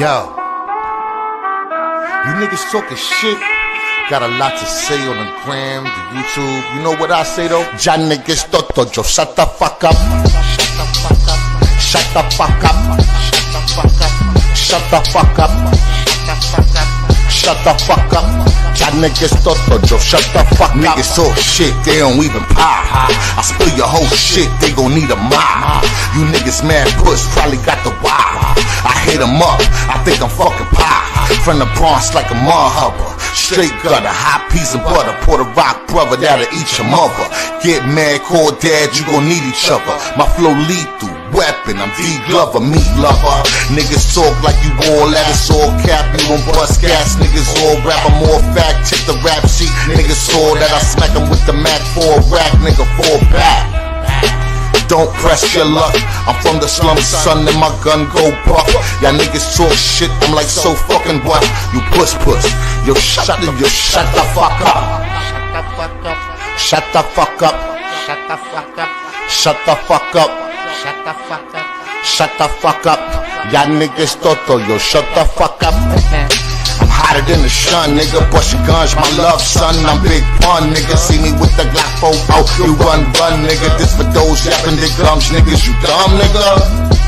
Yo, you niggas talking shit. Got a lot to say on the gram, the YouTube. You know what I say though? Ya niggas toto, yo, shut the fuck up. Shut the fuck up. Shut the fuck up. Shut the fuck up. Ya niggas toto, yo, shut the fuck up. Niggas talk shit, they don't even pop. I spill your whole shit, they gon' need a mop. You niggas mad puss, probably got the wild. I hit them up, I think I'm fucking pop. From the Bronx like a mud hubber. Straight gutter, hot peas and butter. Puerto Rock brother that'll eat your mother. Get mad, call dad, you gon' need each other. My flow lethal, weapon, I'm D Glover, meat lover. Niggas talk like you all that, it's all cap. You don't bust gas, niggas all rap. I'm more fact, check the rap sheet. Niggas saw that I smack them with the Mac 4 rack, nigga, fall back. Don't press your luck. I'm from the slums, son, and my gun go buck. Y'all niggas talk shit, I'm like so fucking what? You puss. Yo, shut the fuck up. Shut the fuck up. Shut the fuck up. Shut the fuck up. Shut the fuck up. Shut the fuck up. Y'all niggas toto, yo, shut the fuck up. I'm hotter than the sun, nigga. Bust your guns, my love, son. I'm big pun, nigga. See me with the Glock 4 out. You run, nigga. This for those yapping their gums, niggas. You dumb, nigga.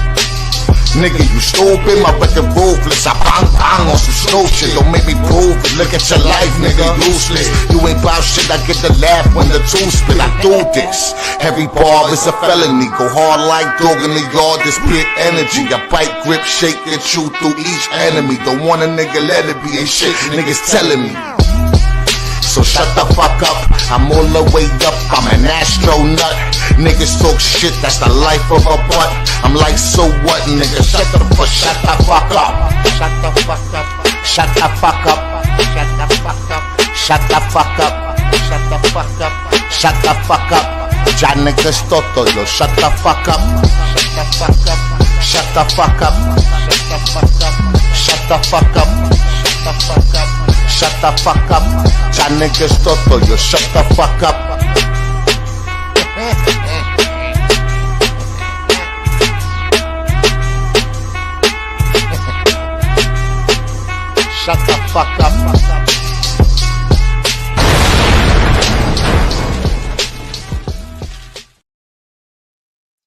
Nigga, you stupid. My record ruthless. I bang on some snow shit. Don't make me prove it. Look at your life, nigga. Useless. You ain't bout shit. I get the laugh when the two spit. I do this. Every bar is a felony. Go hard like dog in the yard. This pit energy. I bite, grip, shake, and chew through each enemy. Don't want a nigga, let it be. Ain't shit niggas telling me. So shut the fuck up, I'm all the way up, I'm an astronaut. Niggas talk shit, that's the life of a butt. I'm like, so what, nigga? Shut the fuck up. Shut the fuck up. Shut the fuck up. Shut the fuck up. Shut the fuck up. Shut the fuck up. Shut the fuck up. Ya niggas toto, yo, shut the fuck up. Shut the fuck up. Shut the fuck up. Shut the fuck up. Shut the fuck up. Ya niggas toto, yo, shut the fuck up. Shut the fuck up.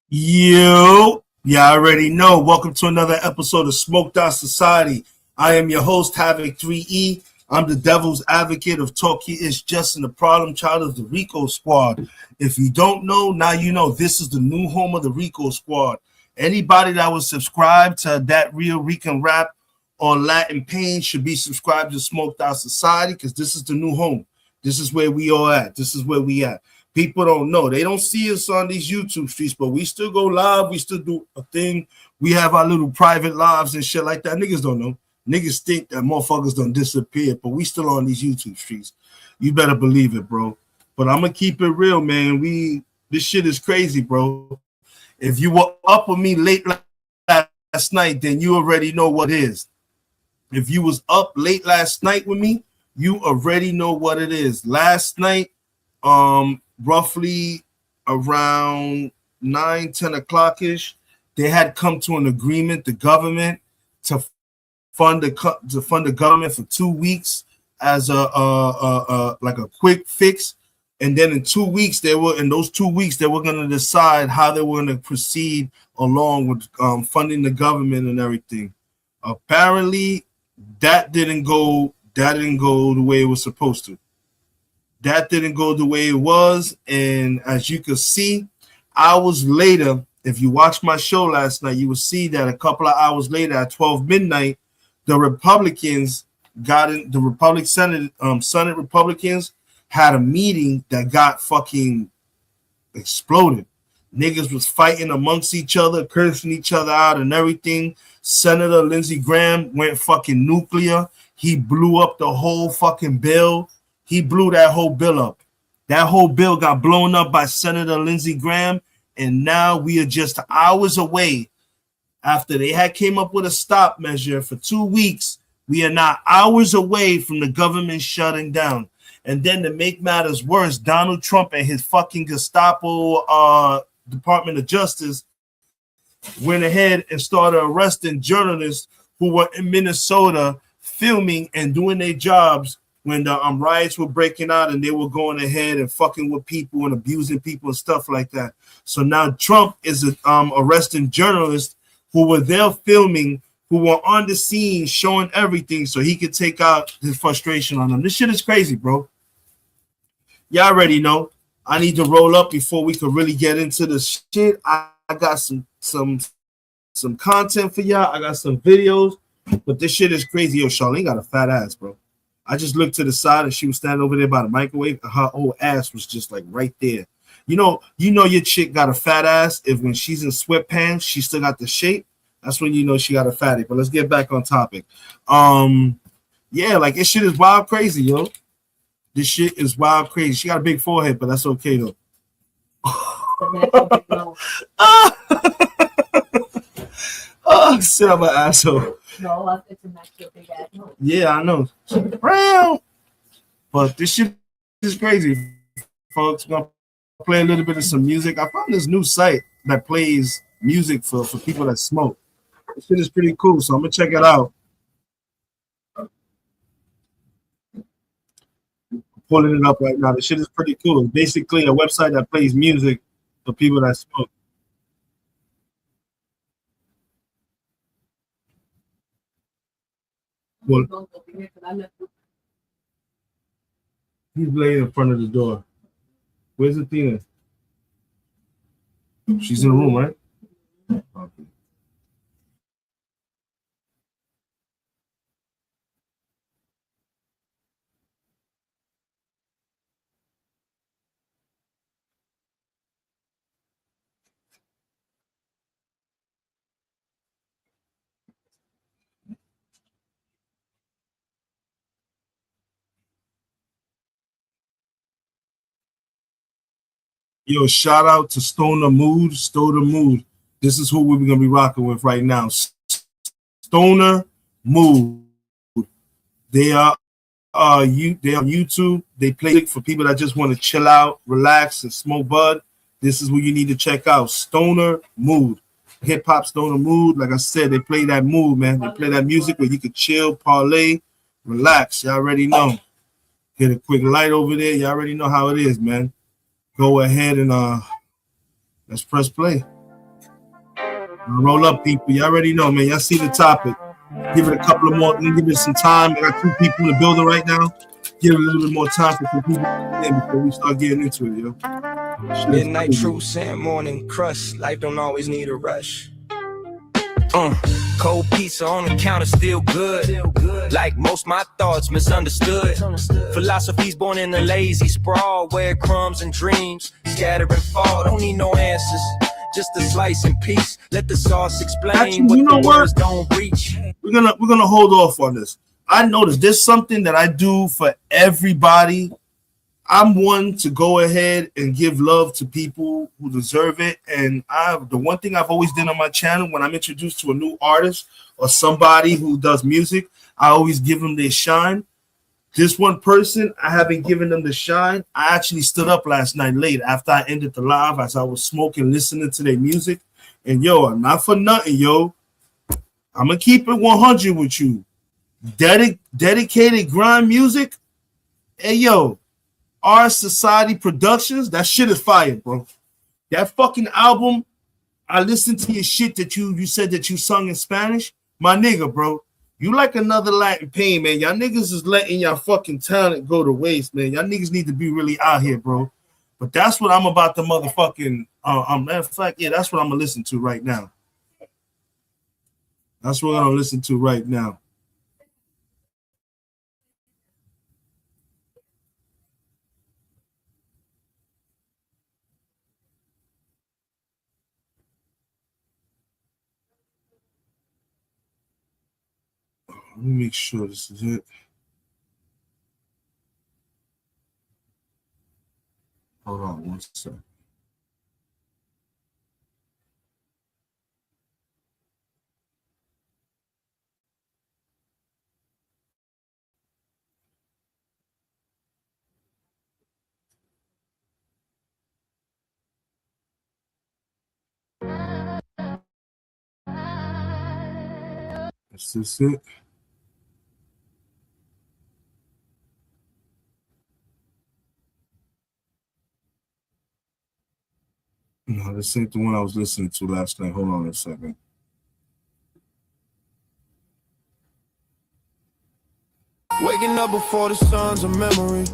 Yo, you already know. Welcome to another episode of Shutdown Society. I am your host, Havoc 3E. I'm the devil's advocate of Talk He Is Justin, the problem child of the Rico Squad. If you don't know, now you know. This is the new home of the Rico Squad. Anybody that was subscribed to That Real Rican Rap or Latin Pain should be subscribed to Smoked Out Society, because this is the new home. This is where we all at. This is where we at. People don't know. They don't see us on these YouTube streets, but we still go live. We still do a thing. We have our little private lives and shit like that. Niggas don't know. Niggas think that motherfuckers don't disappear, but we still on these YouTube streets. You better believe it, bro. But I'm going to keep it real, man. This shit is crazy, bro. If you were up with me late last night, then you already know what it is. If you was up late last night with me, you already know what it is. Last night, roughly around 9-10 o'clock-ish, they had come to an agreement, the government, to fund the government for 2 weeks as a quick fix, and then in 2 weeks they were going to decide how they were going to proceed along with funding the government and everything. Apparently, that didn't go the way it was supposed to. That didn't go the way it was, and as you can see, hours later, if you watched my show last night, you will see that a couple of hours later at 12 midnight. The Republicans Senate Republicans had a meeting that got fucking exploded. Niggas was fighting amongst each other, cursing each other out and everything. Senator Lindsey Graham went fucking nuclear. He blew up the whole fucking bill. He blew that whole bill up. That whole bill got blown up by Senator Lindsey Graham, and now we are just hours away. After they had came up with a stop measure for 2 weeks, we are now hours away from the government shutting down. And then to make matters worse, Donald Trump and his fucking Gestapo Department of Justice went ahead and started arresting journalists who were in Minnesota filming and doing their jobs when the riots were breaking out and they were going ahead and fucking with people and abusing people and stuff like that. So now Trump is arresting journalists who were there filming, who were on the scene showing everything so he could take out his frustration on them. This shit is crazy, bro. Y'all already know. I need to roll up before we could really get into the shit. I got some content for y'all. I got some videos, but this shit is crazy. Yo, Charlene got a fat ass, bro. I just looked to the side and she was standing over there by the microwave. And her whole ass was just like right there. You know your chick got a fat ass if when she's in sweatpants, she still got the shape. That's when you know she got a fatty. But let's get back on topic. Yeah, like this shit is wild crazy, yo. This shit is wild crazy. She got a big forehead, but that's okay though. Sit on my asshole. No, it's a natural big ass. Yeah, I know. Brown. But this shit is crazy, folks. I'm gonna play a little bit of some music. I found this new site that plays music for people that smoke. This shit is pretty cool, so I'm gonna check it out. Pulling it up right now. This shit is pretty cool. It's basically a website that plays music for people that smoke. Well, he's laying in front of the door. Where's Athena? She's in the room, right? Okay. Yo, shout out to Stoner Mood. Stoner Mood. This is who we're gonna be rocking with right now. Stoner Mood. They are they on YouTube. They play it for people that just want to chill out, relax, and smoke bud. This is what you need to check out. Stoner Mood. Hip hop stoner mood. Like I said, they play that mood, man. They play that music where you can chill, parlay, relax. Y'all already know. Get a quick light over there. Y'all already know how it is, man. Go ahead and let's press play. Roll up, people. You already know, man. Y'all see the topic. Give it a couple of more. Give it some time. I got two people in the building right now. Give it a little bit more time for some people before we start getting into it, yo. Midnight truce and morning crush. Life don't always need a rush. Cold pizza on the counter, still good. Like most my thoughts misunderstood. Philosophy's born in a lazy sprawl where crumbs and dreams scatter and fall. Don't need no answers, just a slice in peace. Let the sauce explain. Actually, what the words don't reach. We're gonna hold off on this. I noticed there's something that I do for everybody. I'm one to go ahead and give love to people who deserve it. And the one thing I've always done on my channel when I'm introduced to a new artist or somebody who does music, I always give them their shine. This one person, I haven't given them the shine. I actually stood up last night late after I ended the live as I was smoking, listening to their music. And yo, not for nothing, yo. I'm going to keep it 100 with you. Dedicated grind music. Hey, yo. Our Society Productions, that shit is fire, bro. That fucking album, I listened to your shit that you said that you sung in Spanish. My nigga, bro, you like another Latin pain, man. Y'all niggas is letting y'all fucking talent go to waste, man. Y'all niggas need to be really out here, bro. But that's what I'm about to motherfucking, matter of fact, yeah, that's what I'm gonna listen to right now. That's what I'm gonna listen to right now. Let me make sure this is it. Hold on one second. Is this it? No, this ain't the one I was listening to last night. Hold on a second. Waking up before the sun's a memory.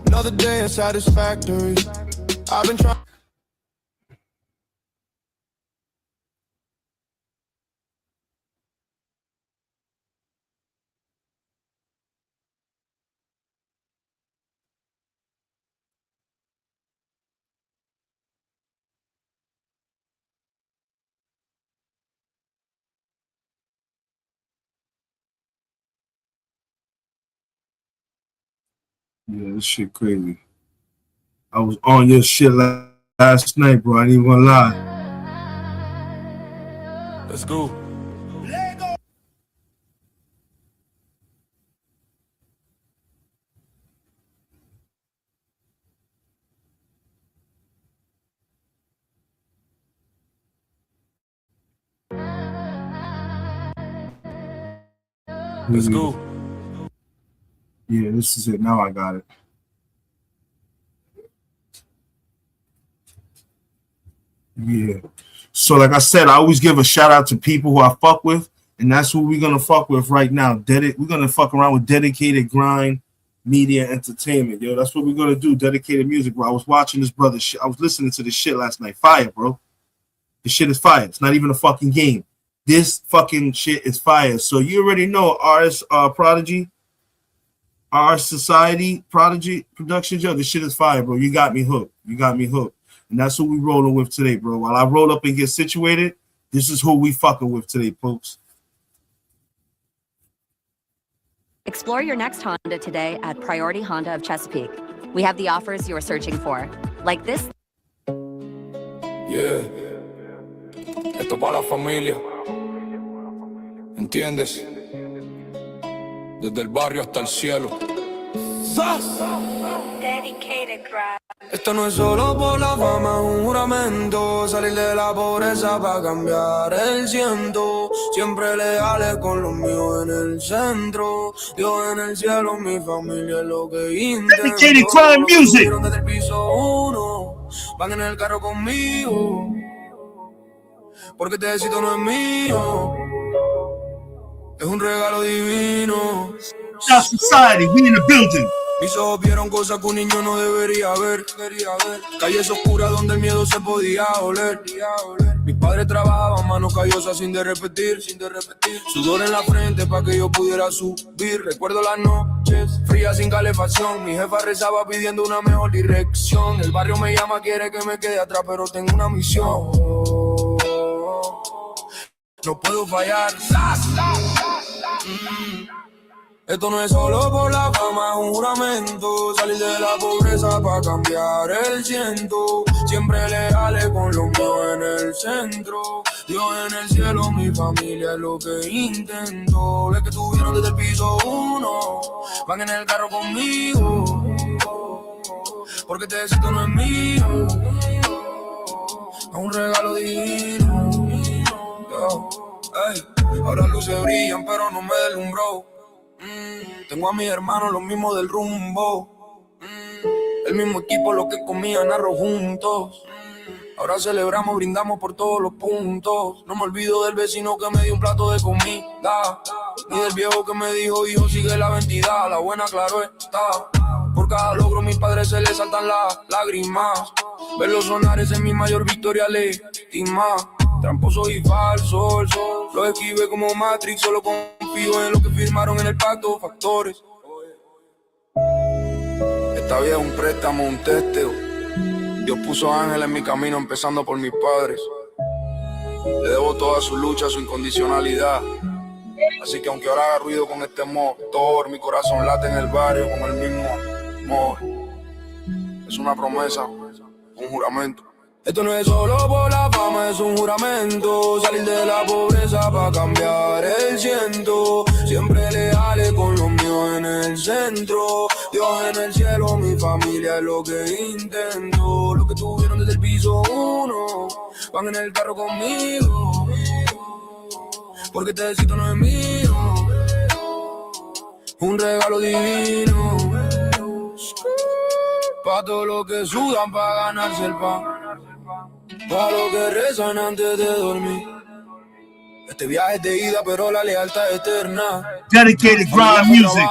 Another day unsatisfactory. I've been trying. Yeah, this shit crazy. I was on your shit last night, bro. I ain't even gonna lie. Let's go. Let's go. Yeah, this is it. Now I got it. Yeah. So like I said, I always give a shout out to people who I fuck with, and that's who we're gonna fuck with right now. We're gonna fuck around with Dedicated Grind Media Entertainment, yo. That's what we're gonna do. Dedicated music, bro. I was watching this brother shit. I was listening to this shit last night. Fire, bro. This shit is fire. It's not even a fucking game. This fucking shit is fire. So you already know RS Prodigy, our Society Prodigy Productions, yo. This shit is fire, bro. You got me hooked. You got me hooked. And that's who we rolling with today, bro. While I roll up and get situated, this is who we fucking with today, folks. Explore your next Honda today at Priority Honda of Chesapeake. We have the offers you are searching for, like this. Yeah. Esto para la familia. ¿Entiendes? Desde el barrio hasta el cielo. Dedicated Grind. Esto no es solo por la fama, es un juramento. Salir de la pobreza para cambiar el ciento. Siempre leales con los míos en el centro. Dios en el cielo, mi familia es lo que intento. Dedicated Grind Music. Desde el piso 1, van en el carro conmigo. Porque este éxito no es mío. Es un regalo divino. Shutdown Society, we in the building. Mis ojos vieron cosas que un niño no debería ver. Calles oscuras donde el miedo se podía oler. Mis padres trabajaban manos callosas sin de repetir. Sudor en la frente para que yo pudiera subir. Recuerdo las noches frías sin calefacción. Mi jefa rezaba pidiendo una mejor dirección. El barrio me llama, quiere que me quede atrás, pero tengo una misión. No puedo fallar. Esto no es solo por la fama, es un juramento. Salir de la pobreza para cambiar el ciento. Siempre leales con los míos en el centro. Dios en el cielo, mi familia es lo que intento. Los que tuvieron desde el piso 1 van en el carro conmigo. Porque este éxito no es mío. Es un regalo divino. Ey, ahora luces brillan pero no me deslumbró. Tengo a mis hermanos los mismos del rumbo. El mismo equipo, los que comían arroz juntos. Ahora celebramos, brindamos por todos los puntos. No me olvido del vecino que me dio un plato de comida. Ni del viejo que me dijo, hijo, sigue la identidad. La buena, claro está. Por cada logro mis padres se les saltan las lágrimas. Verlos sonar es mi mayor victoria legítima. Tramposo y falso, el sol lo esquivé como Matrix. Solo confío en lo que firmaron en el pacto, factores. Esta vida es un préstamo, un testeo. Dios puso ángeles en mi camino, empezando por mis padres. Le debo toda su lucha, su incondicionalidad. Así que aunque ahora haga ruido con este motor, mi corazón late en el barrio con el mismo amor. Es una promesa, un juramento. Esto no es solo por la fama, es un juramento. Salir de la pobreza para cambiar el ciento. Siempre leales con los míos en el centro. Dios en el cielo, mi familia es lo que intento. Los que tuvieron desde el piso 1 van en el carro conmigo. Porque este éxito no es mío, un regalo divino. Pa' todos los que sudan pa' ganarse el pan, pa' los que rezan antes de dormir. Este viaje es de ida, pero la lealtad es eterna. Dedicated grind music.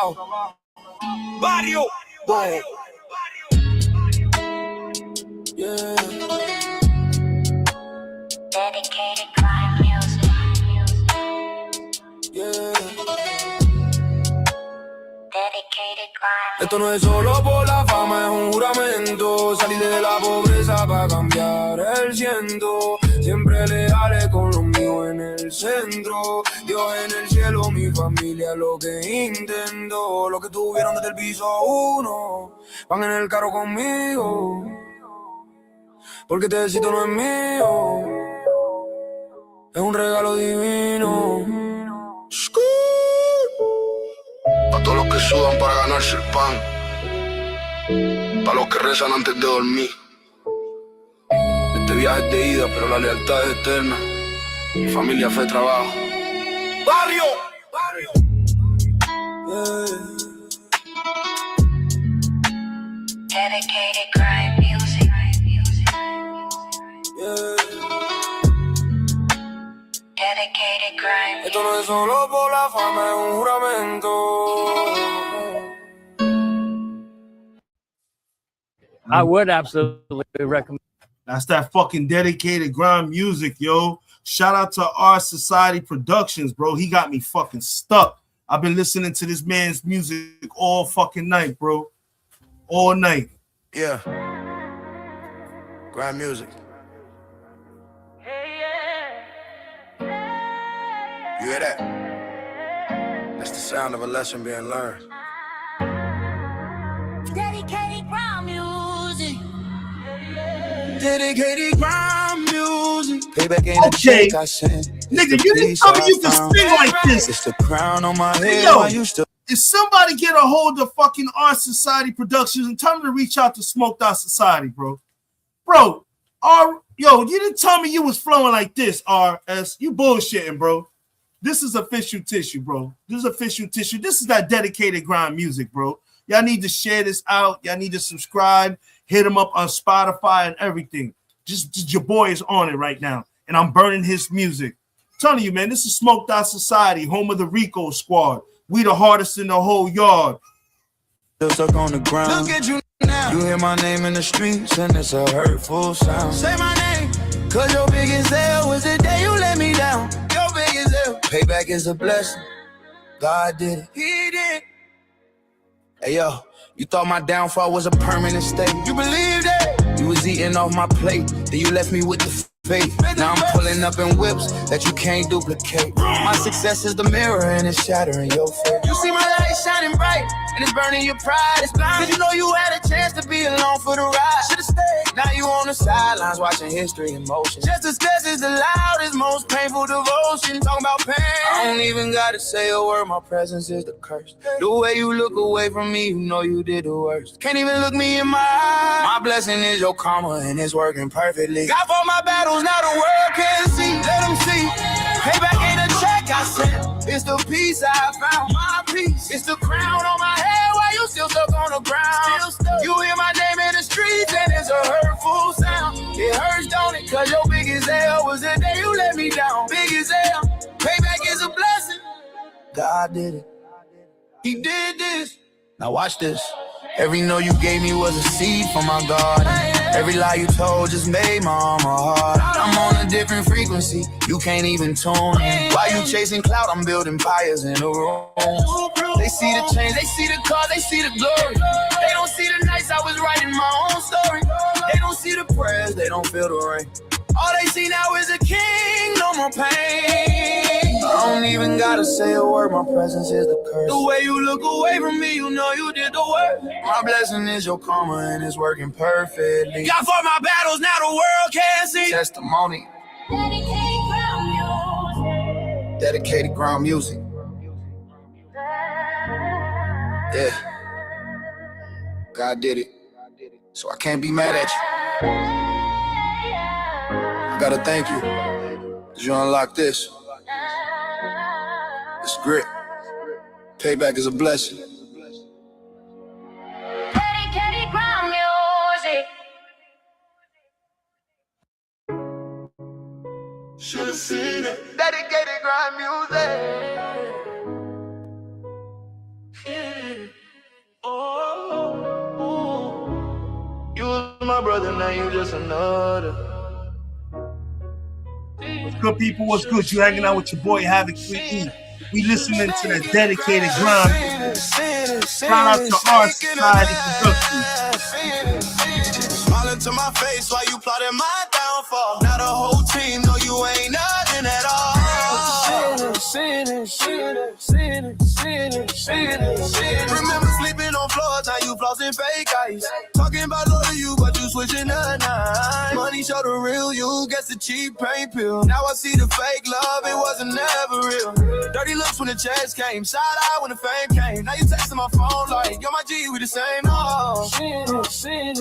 Barrio. Yeah. Dedicated grind music. Yeah. Dedicated grind. Esto no es solo por la fama, es un juramento. Salir de la pobreza para cambiar el ciento. Siempre leales con los míos en el centro. Dios en el cielo, mi familia lo que intento. Los que tuvieron desde el piso 1 van en el carro conmigo. Porque este éxito no es mío, es un regalo divino. A todos los que sudan para ganarse el pan, para los que rezan antes de dormir. Este viaje es de ida, pero la lealtad es eterna. Familia, fe, trabajo. Barrio. Yeah. Dedicated grind music. Yeah. Dedicated grind. Esto no es solo por la fama, es un juramento. I would absolutely recommend. That's that fucking dedicated grind music, yo. Shout out to Our Society Productions, bro. He got me fucking stuck. I've been listening to this man's music all fucking night, bro. All night. Yeah. Grind music. You hear that? That's the sound of a lesson being learned. Dedicated grind music. Dedicated grind music. Payback ain't Okay. a check I sent. Nigga, you didn't tell me you could sing like this. It's the crown on my head. Yo. I used to. If somebody get a hold of fucking Our Society Productions and tell them to reach out to Smoked Out Society, bro. Bro, yo, you didn't tell me you was flowing like this, RS. You bullshitting, bro. This is official tissue, bro. This is official tissue. This is that dedicated grind music, bro. Y'all need to share this out. Y'all need to subscribe. Hit him up on Spotify and everything. Just your boy is on it right now. And I'm burning his music. I'm telling you, man, this is Smoked Out Society, home of the Rico Squad. We the hardest in the whole yard. Still stuck on the ground. Look at you now. You hear my name in the streets and it's a hurtful sound. Say my name, cause your biggest L was the day you let me down. Your biggest L. Payback is a blessing. God did it. He did. Hey yo, you thought my downfall was a permanent state. You believed it. You was eating off my plate. Then you left me with the faith. Now I'm pulling up in whips that you can't duplicate. My success is the mirror and it's shattering your face. You see my light shining bright and it's burning your pride. It's blind. Cause you know you had a chance to be along for the ride. Should've stayed. Now you on the sidelines watching history in motion. Just as stress is the loudest, most painful devotion. Talking about pain. I don't even gotta say a word. My presence is the curse. The way you look away from me, you know you did the worst. Can't even look me in my eyes. My blessing is your karma and it's working perfectly. God fought my battles, now the world can see. Let them see. Payback ain't a check I sent. It's the peace I found. My peace. It's the crown on my head while you still stuck on the ground. You hear my name in the streets and it's a hurtful sound. It hurts, don't it? Cause your biggest L was the day you let me down. Biggest L. Payback is a blessing. God did it. He did this. Now watch this. Every no you gave me was a seed from my God. Every lie you told just made my armor hard. I'm on a different frequency, you can't even tune in. While you chasing clout, I'm building empires in the room. They see the change, they see the car, they see the glory. They don't see the nights I was writing my own story. They don't see the prayers, they don't feel the rain. All they see now is a king, no more pain. I don't even gotta say a word, my presence is the curse. The way you look away from me, you know you did the work. My blessing is your karma and it's working perfectly. God fought my battles, now the world can see. Testimony. Dedicated ground music. Dedicated ground music. Yeah. God did it. So I can't be mad at you. I gotta thank you. 'Cause you unlocked this. It's grit. Payback is a blessing. Dedicated ground music. Should've seen it. Dedicated grind music. You was my brother, now you just another. What's good, people? What's good? You hanging out with your boy Havoc 3E. We listening to that dedicated grind. Shout out to our society productions. Smiling to my face while you plotting my downfall. Now the whole team know you ain't nothing at all. Remember sleeping on floors, now you flossing fake ice. Talking about love you, but you switching the night. Money show the real you, gets the cheap pain pill. Now I see the fake love, it wasn't never real. Dirty looks when the checks came, shout out when the fame came. Now you texting my phone like, yo my G, we the same. Oh. Should've seen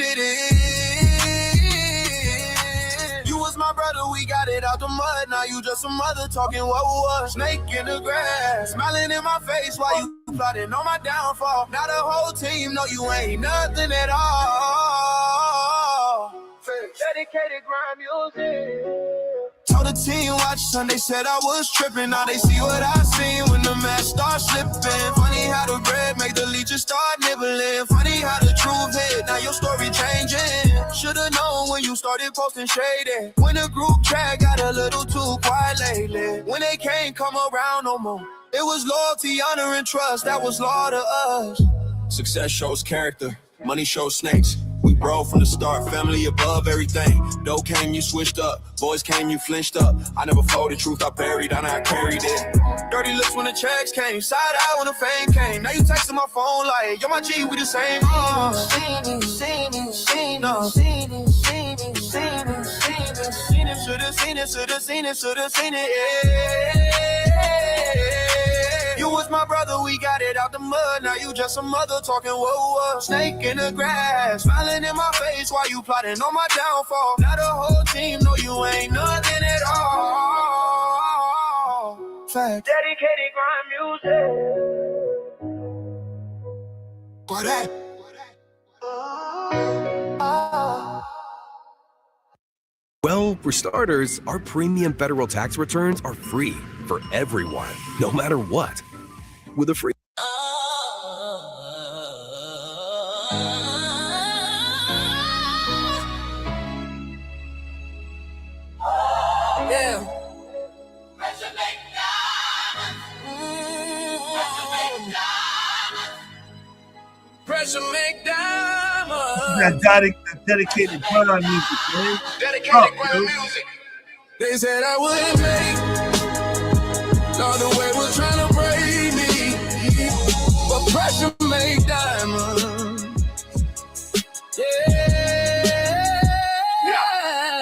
it. You was my brother, we got it out the mud. Now you just a mother talking what was. Snake in the grass, smiling in my face while you plotting on my downfall. Now the whole team know you ain't nothing at all. Dedicated grind music. Told the team watch Sunday, said I was tripping. Now they see what I seen when the match starts slipping. Funny how the bread make the leeches start nibbling. Funny how the truth hit, now your story changing. Should've known when you started posting shady. When the group chat got a little too quiet lately. When they can't come around no more. It was loyalty, honor, and trust that was law to us. Success shows character, money shows snakes. We bro from the start, family above everything. Dough came, you switched up. Boys came, you flinched up. I never folded, truth I buried, and I carried it. Dirty looks when the checks came, side out when the fame came. Now you texting my phone like, yo my G, we the same. Should've seen it. You was my brother, we got it out the mud. Now you just a mother talking whoa. Snake in the grass, smiling in my face while you plotting on my downfall. Now the whole team know you ain't nothing at all. Fact. Dedicated grind music. What that? Well, for starters, our premium federal tax returns are free for everyone, no matter what. With a free Pressure make diamonds. That dedicated grind music, man. Dedicated grind music. They said I wouldn't make. All the way was trying to break me. But pressure make diamonds.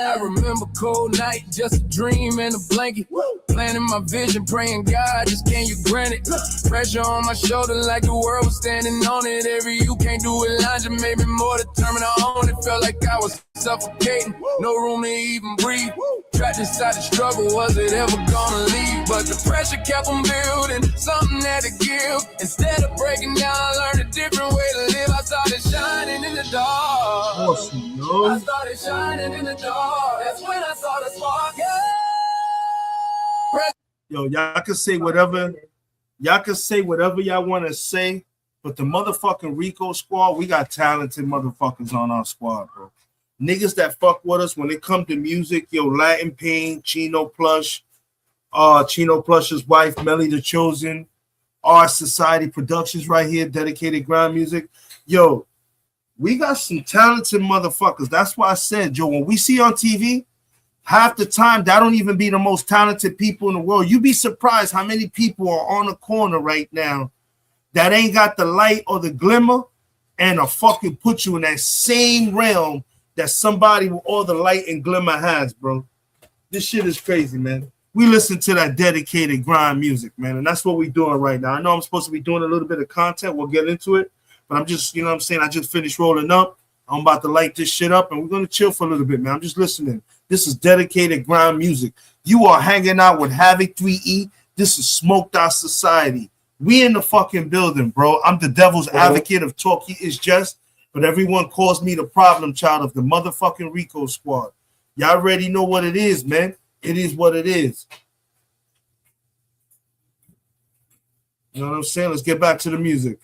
I remember cold night, just a dream and a blanket. Planning my vision, praying God, just can you grant it? Pressure on my shoulder like the world was standing on it. Every you can't do it, line just made me more determined to own it. Felt like I was suffocating, no room to even breathe. Trapped inside the struggle, was it ever gonna leave? But the pressure kept on building, something had to give. Instead of breaking down, I learned a different way to live. I started shining in the dark. Awesome, yo. I started shining in the dark. That's when I saw the spark. Yo, y'all can say whatever. Y'all can say whatever y'all want to say, but the motherfucking Rico squad, we got talented motherfuckers on our squad, bro. Niggas that fuck with us when it comes to music, yo, Latin Pain, Chino Plush's wife, Melly the Chosen, our Society Productions right here, dedicated grind music. Yo, we got some talented motherfuckers. That's why I said, Joe, when we see on TV, half the time, that don't even be the most talented people in the world. You'd be surprised how many people are on the corner right now that ain't got the light or the glimmer and are fucking put you in that same realm that somebody with all the light and glimmer has, bro. This shit is crazy, man. We listen to that dedicated grind music, man, and that's what we're doing right now. I know I'm supposed to be doing a little bit of content. We'll get into it, but I'm just, you know what I'm saying, I just finished rolling up. I'm about to light this shit up, and we're gonna chill for a little bit, man. I'm just listening. This is dedicated grind music. You are hanging out with Havoc 3E. This is Smoked Out Society. We in the fucking building, bro. I'm the devil's advocate of Talkie Is Just, but everyone calls me the problem child of the motherfucking Rico Squad. Y'all already know what it is, man. It is what it is. You know what I'm saying? Let's get back to the music.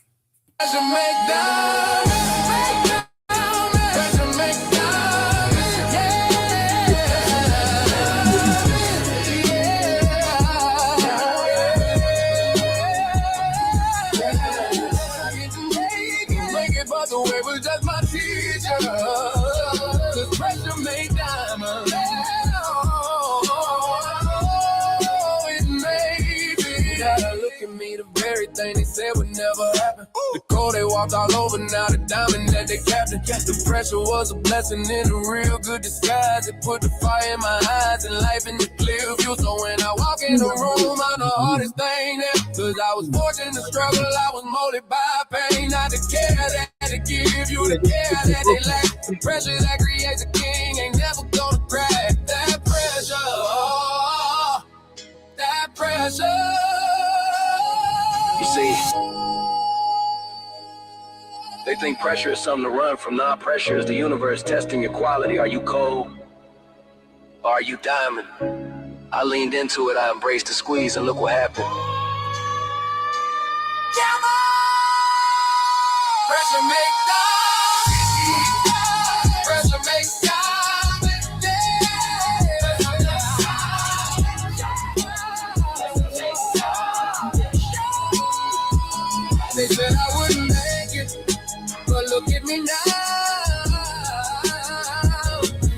Thing they said would never happen. The code they walked all over, now the diamond that they captain. The pressure was a blessing in a real good disguise. It put the fire in my eyes and life in the clear view. So when I walk in the room, I'm the hardest thing there. Cause I was fortunate to struggle, I was molded by pain. Not the care that to give you the care that they lack. The pressure that creates a king ain't never gonna crack. That pressure, oh, that pressure. You see, they think pressure is something to run from. Nah, pressure is the universe testing your quality. Are you cold? Or are you diamond? I leaned into it, I embraced the squeeze, and look what happened. Pressure make diamonds. Pressure make diamonds. They said I wouldn't make it, but look at me now.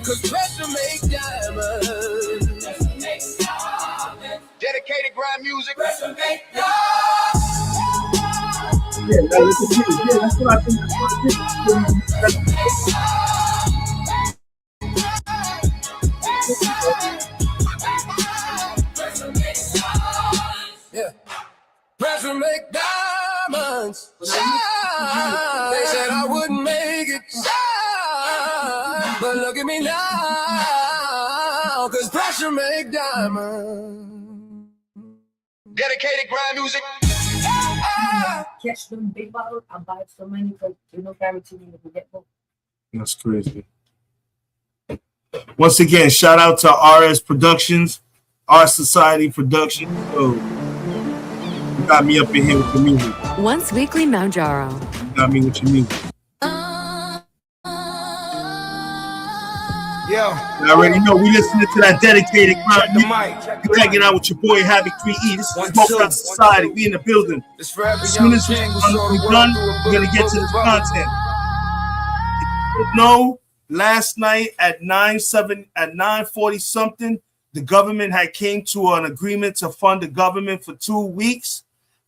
Cause pressure make diamonds. Dedicated grind music. Pressure make diamonds. Yeah, that's what I think. Yeah. Pressure make diamonds shine. They said I wouldn't make it shine, but look at me now, cause pressure make diamonds. Dedicated grind music. Catch them big bottles and buy so many because you know guarantee you will get more. That's crazy. Once again, shout out to RS Productions, R Society Productions. Oh, you got me up in here with the music. Once weekly Mojaro. You got me with your music. Yo, You already know we listening to that dedicated grind music. You hanging out with your boy Havoc 3E. This is Smoked Out Society. We in the building. it's for every As soon young as king who's we're done, we're gonna get to this content. No, last night at 9:40 something, the government had came to an agreement to fund the government for 2 weeks.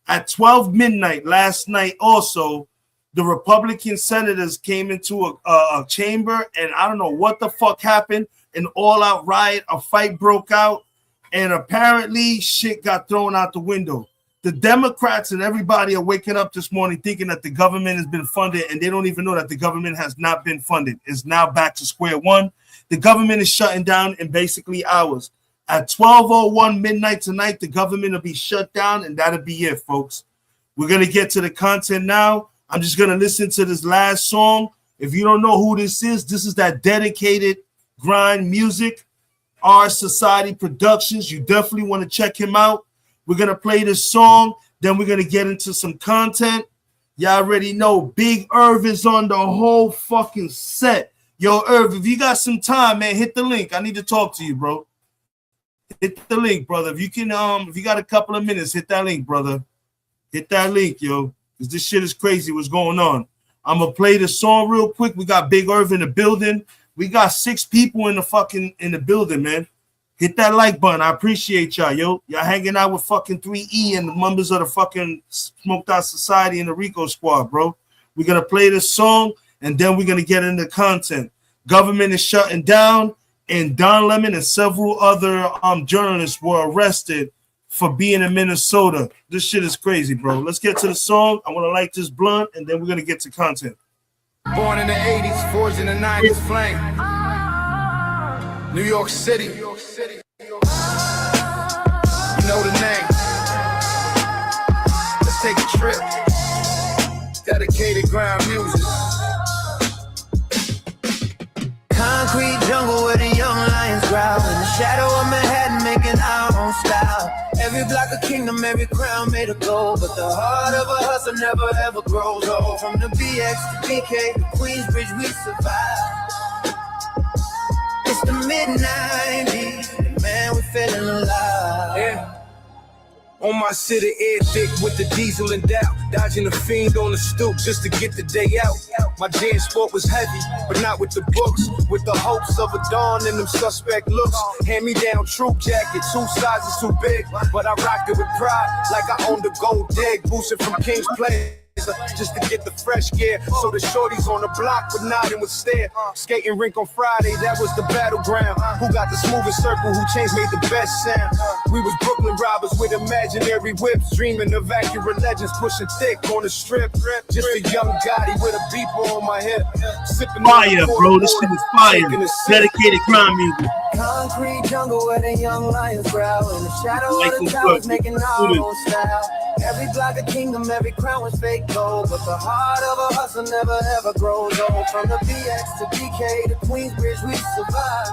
At 12 midnight last night, also, the Republican senators came into a chamber, and I don't know what the fuck happened. An all-out riot, a fight broke out, and apparently shit got thrown out the window. The Democrats and everybody are waking up this morning thinking that the government has been funded, and they don't even know that the government has not been funded. It's now back to square one. The government is shutting down in basically hours. At 12:01 midnight tonight, the government will be shut down, and that'll be it, folks. We're going to get to the content now. I'm just going to listen to this last song. If you don't know who this is that dedicated grind music, R Society Productions. You definitely want to check him out. We're going to play this song. Then we're going to get into some content. Y'all already know Big Irv is on the whole fucking set. Yo, Irv, if you got some time, man, hit the link. I need to talk to you, bro. Hit the link, brother. If you can, if you got a couple of minutes, hit that link, brother. Hit that link, yo. Because this shit is crazy what's going on. I'm going to play the song real quick. We got Big Irv in the building. We got 6 people in the building, man. Hit that like button. I appreciate y'all, yo. Y'all hanging out with fucking 3E and the members of the fucking Smoked Out Society and the Rico Squad, bro. We're going to play this song, and then we're going to get into content. Government is shutting down, and Don Lemon and several other journalists were arrested for being in Minnesota. This shit is crazy, bro. Let's get to the song. I want to light this blunt, and then we're going to get to content. Born in the 80s, forged in the 90s flame. New York City. You know the name. Let's take a trip. Dedicated ground music. Concrete jungle where the young lions growl. In the shadow of Manhattan making our own style. Every block a kingdom, every crown made of gold. But the heart of a hustler never ever grows old. From the BX to BK to Queensbridge we survive. It's the mid-90s, and man, we're feeling alive. Yeah. On my city, air thick with the diesel and doubt. Dodging the fiend on the stoop just to get the day out. My Jan Sport was heavy, but not with the books. With the hopes of a dawn and them suspect looks. Hand me down troop jacket, 2 sizes too big. But I rocked it with pride, like I owned a gold dig. Boosted from King's Place. Just to get the fresh gear, so the shorties on the block would nod and would stare. Skating rink on Friday, that was the battleground. Who got the smoothest circle? Who changed made the best sound? We was Brooklyn robbers with imaginary whips, dreaming of accurate legends, pushing thick on the strip. Just a young Gotti with a beeper on my hip, sipping fire, bro. This shit is fire. Dedicated grind music. Concrete jungle where the young lions growl. In the shadow of the towers making our own style. Every block a kingdom, every crown was fake gold. But the heart of a hustler never ever grows old. From the BX to BK to Queensbridge we survive.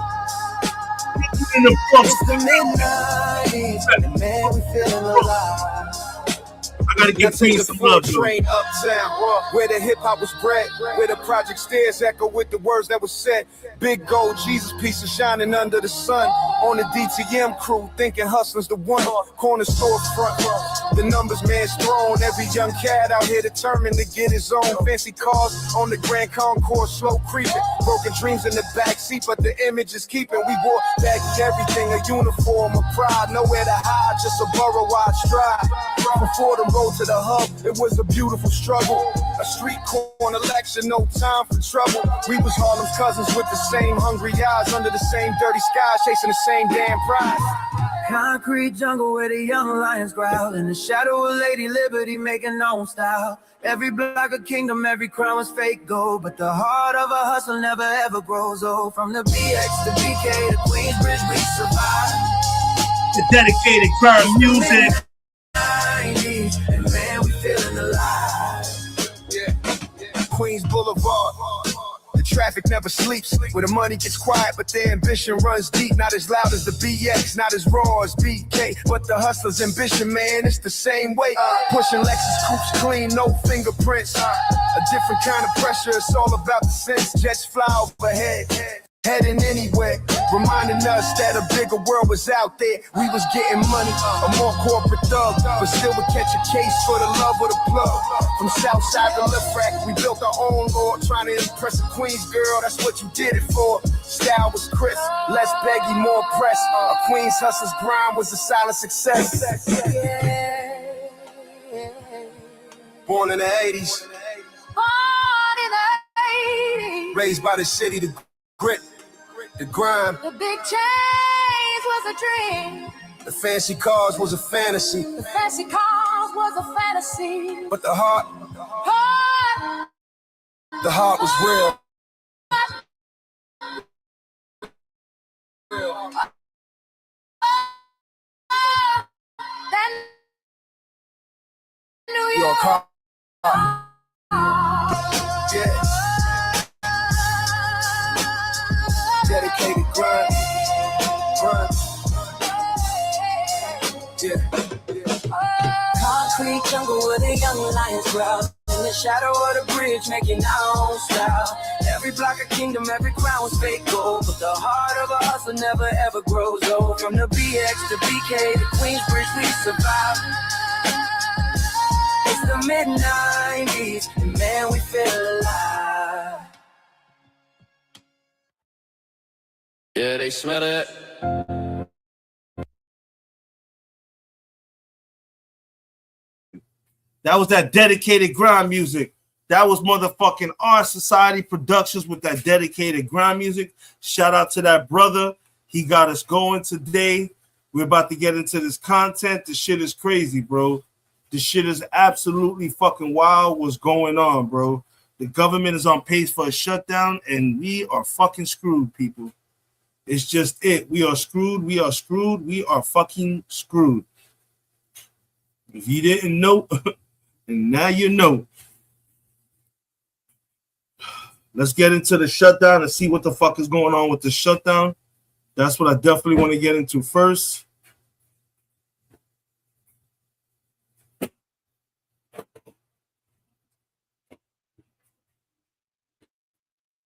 In the it's the mid-90s, and man, we feeling alive. I gotta get Queens some love, train uptown, where the hip hop was bred, where the project stairs echo with the words that were said. Big gold Jesus pieces shining under the sun. On the DTM crew, thinking hustlers the one. Corner store front, the numbers man's thrown. Every young cat out here determined to get his own. Fancy cars on the Grand Concourse, slow creeping. Broken dreams in the backseat, but the image is keeping. We wore baggy everything, a uniform of pride. Nowhere to hide, just a borough-wide stride. Before the road to the hub, it was a beautiful struggle. A street corner lecture, no time for trouble. We was Harlem's cousins with the same hungry eyes, under the same dirty skies, chasing the same damn prize. Concrete jungle where the young lions growl. In the shadow of Lady Liberty making her own style. Every block a kingdom, every crown was fake gold. But the heart of a hustle never ever grows old. From the BX to BK to Queensbridge we survive. The dedicated grind music. 90s, and man, we feeling alive. Yeah. Queens Boulevard. The traffic never sleeps. Where the money gets quiet, but the ambition runs deep. Not as loud as the BX, not as raw as BK. But the hustler's ambition, man, it's the same way. Pushing Lexus coupes clean, no fingerprints. A different kind of pressure, it's all about the sense. Jets fly overhead. Heading anywhere, reminding us that a bigger world was out there. We was getting money, a more corporate thug, but still would catch a case for the love of the plug. From Southside to Left Rack, we built our own lore, trying to impress a Queens girl, that's what you did it for. Style was crisp, less baggy, more press. A Queens hustler's grind was a silent success. Born in the 80s, raised by the city, the grit, the grime. The big change was a dream. The fancy cars was a fantasy. The fancy cars was a fantasy. But the heart was real. That New York heart. Yeah. Dedicated grind. Yeah. Concrete jungle where the young lions growl. In the shadow of the bridge, making our own style. Every block a kingdom, every crown was fake gold. But the heart of a hustler never ever grows old. From the BX to BK to Queensbridge, we survive. It's the mid-90s, and man, we feel alive. Yeah, they smell it. That was that dedicated grind music. That was motherfucking Art Society Productions with that dedicated grind music. Shout out to that brother. He got us going today. We're about to get into this content. The shit is crazy, bro. The shit is absolutely fucking wild. What's going on, bro? The government is on pace for a shutdown, and we are fucking screwed, people. It's just it. We are screwed. We are screwed. We are fucking screwed. If you didn't know, and now you know. Let's get into the shutdown and see what the fuck is going on with the shutdown. That's what I definitely want to get into first.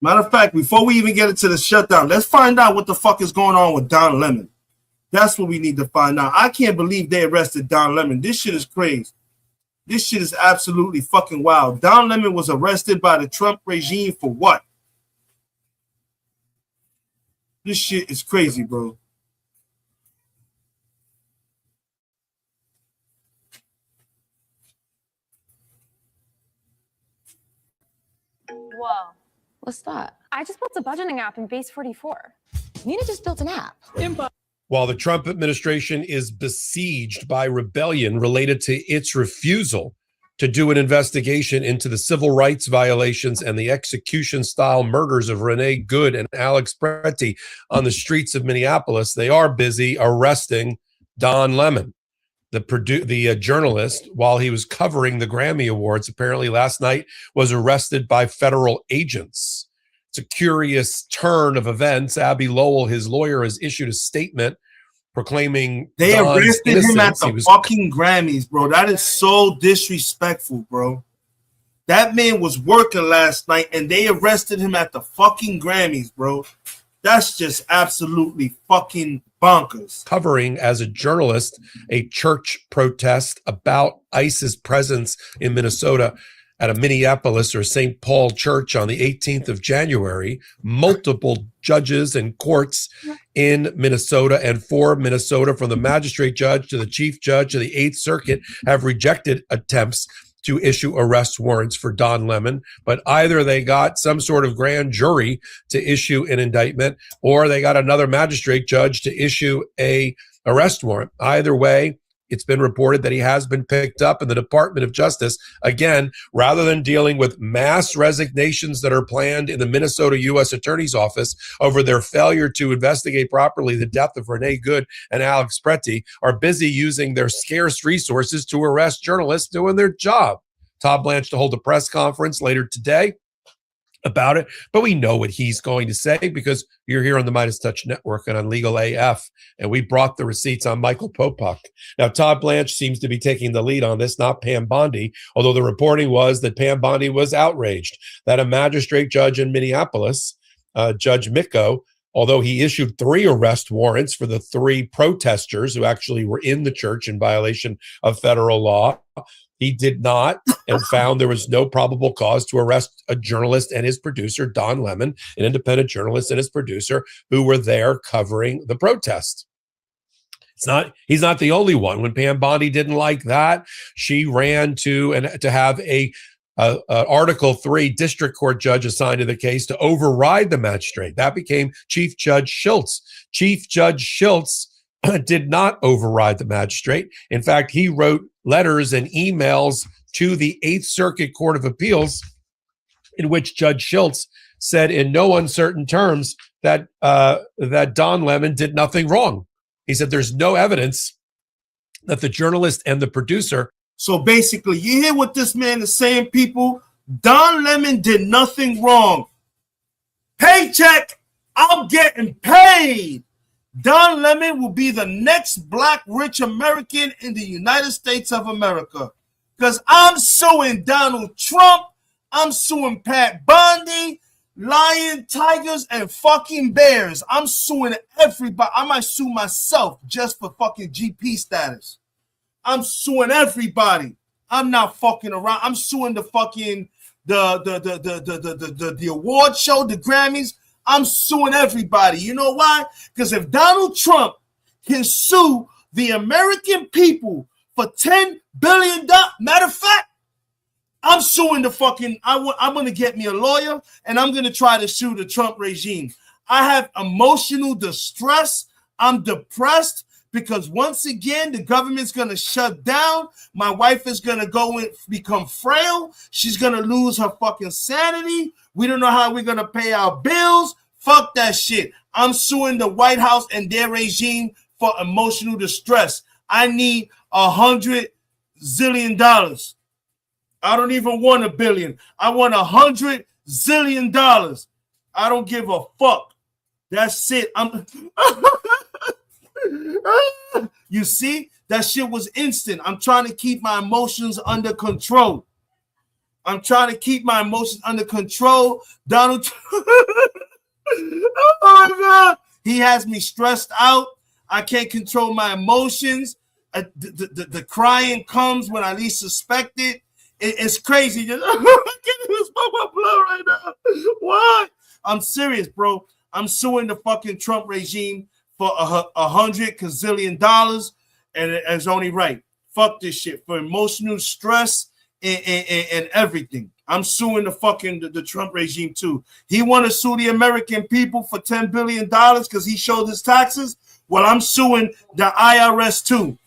Matter of fact, before we even get into the shutdown, let's find out what the fuck is going on with Don Lemon. That's what we need to find out. I can't believe they arrested Don Lemon. This shit is crazy. This shit is absolutely fucking wild. Don Lemon was arrested by the Trump regime for what? This shit is crazy, bro. Whoa. What's that? I just built a budgeting app in Base 44. Nina just built an app. While the Trump administration is besieged by rebellion related to its refusal to do an investigation into the civil rights violations and the execution-style murders of Renee Good and Alex Pretty on the streets of Minneapolis, they are busy arresting Don Lemon, the journalist, while he was covering the Grammy Awards. Apparently last night was arrested by federal agents. It's a curious turn of events. Abby Lowell, his lawyer, has issued a statement proclaiming they Don's arrested him at the fucking Grammys, bro. That is so disrespectful, bro. That man was working last night and they arrested him at the fucking Grammys, bro. That's just absolutely fucking bonkers. Covering as a journalist a church protest about ICE's presence in Minnesota at a Minneapolis or St. Paul church on the 18th of January. Multiple judges and courts in Minnesota and for Minnesota, from the magistrate judge to the chief judge of the Eighth Circuit, have rejected attempts to issue arrest warrants for Don Lemon, but either they got some sort of grand jury to issue an indictment or they got another magistrate judge to issue a arrest warrant. Either way, it's been reported that he has been picked up in the Department of Justice. Again, rather than dealing with mass resignations that are planned in the Minnesota U.S. Attorney's Office over their failure to investigate properly the death of Renee Good and Alex Pretty, are busy using their scarce resources to arrest journalists doing their job. Todd Blanche to hold a press conference later today about it, but we know what he's going to say because you're here on the Midas Touch Network and on Legal AF, and we brought the receipts on Michael Popok. Now, Todd Blanche seems to be taking the lead on this, not Pam Bondi, although the reporting was that Pam Bondi was outraged that a magistrate judge in Minneapolis, Judge Micco, although he issued 3 arrest warrants for the 3 protesters who actually were in the church in violation of federal law, he did not, and found there was no probable cause to arrest a journalist and his producer, Don Lemon, an independent journalist and his producer, who were there covering the protest. He's not the only one. When Pam Bondi didn't like that, she ran to have a Article 3 district court judge assigned to the case to override the magistrate. That became Chief Judge Schultz. Chief Judge Schultz did not override the magistrate. In fact, he wrote letters and emails to the Eighth Circuit Court of Appeals in which Judge Schultz said in no uncertain terms that Don Lemon did nothing wrong. He said there's no evidence that the journalist and the producer. So basically, you hear what this man is saying, people? Don Lemon did nothing wrong. Paycheck, I'm getting paid. Don Lemon will be the next black rich American in the United States of America. Because I'm suing Donald Trump, I'm suing Pat Bondi, lion, tigers, and fucking bears. I'm suing everybody. I might sue myself just for fucking GP status. I'm suing everybody. I'm not fucking around. I'm suing the fucking the award show, the Grammys. I'm suing everybody. You know why? Because if Donald Trump can sue the American people for $10 billion, matter of fact, I'm suing the fucking, I'm going to get me a lawyer and I'm going to try to sue the Trump regime. I have emotional distress. I'm depressed because once again, the government's going to shut down. My wife is going to go and become frail. She's going to lose her fucking sanity. We don't know how we're going to pay our bills. Fuck that shit. I'm suing the White House and their regime for emotional distress. I need $100 zillion. I don't even want $1 billion. I want $100 zillion. I don't give a fuck. That's it. You see, that shit was instant. I'm trying to keep my emotions under control. Donald oh my God. He has me stressed out. I can't control my emotions. The crying comes when I least suspect it. It's crazy. Just, I can't even smoke my blood right now. Why? I'm serious, bro. I'm suing the fucking Trump regime for $100 gazillion, and it's only right. Fuck this shit for emotional stress and everything. I'm suing the Trump regime too. He want to sue the American people for $10 billion because he showed his taxes. Well, I'm suing the IRS too.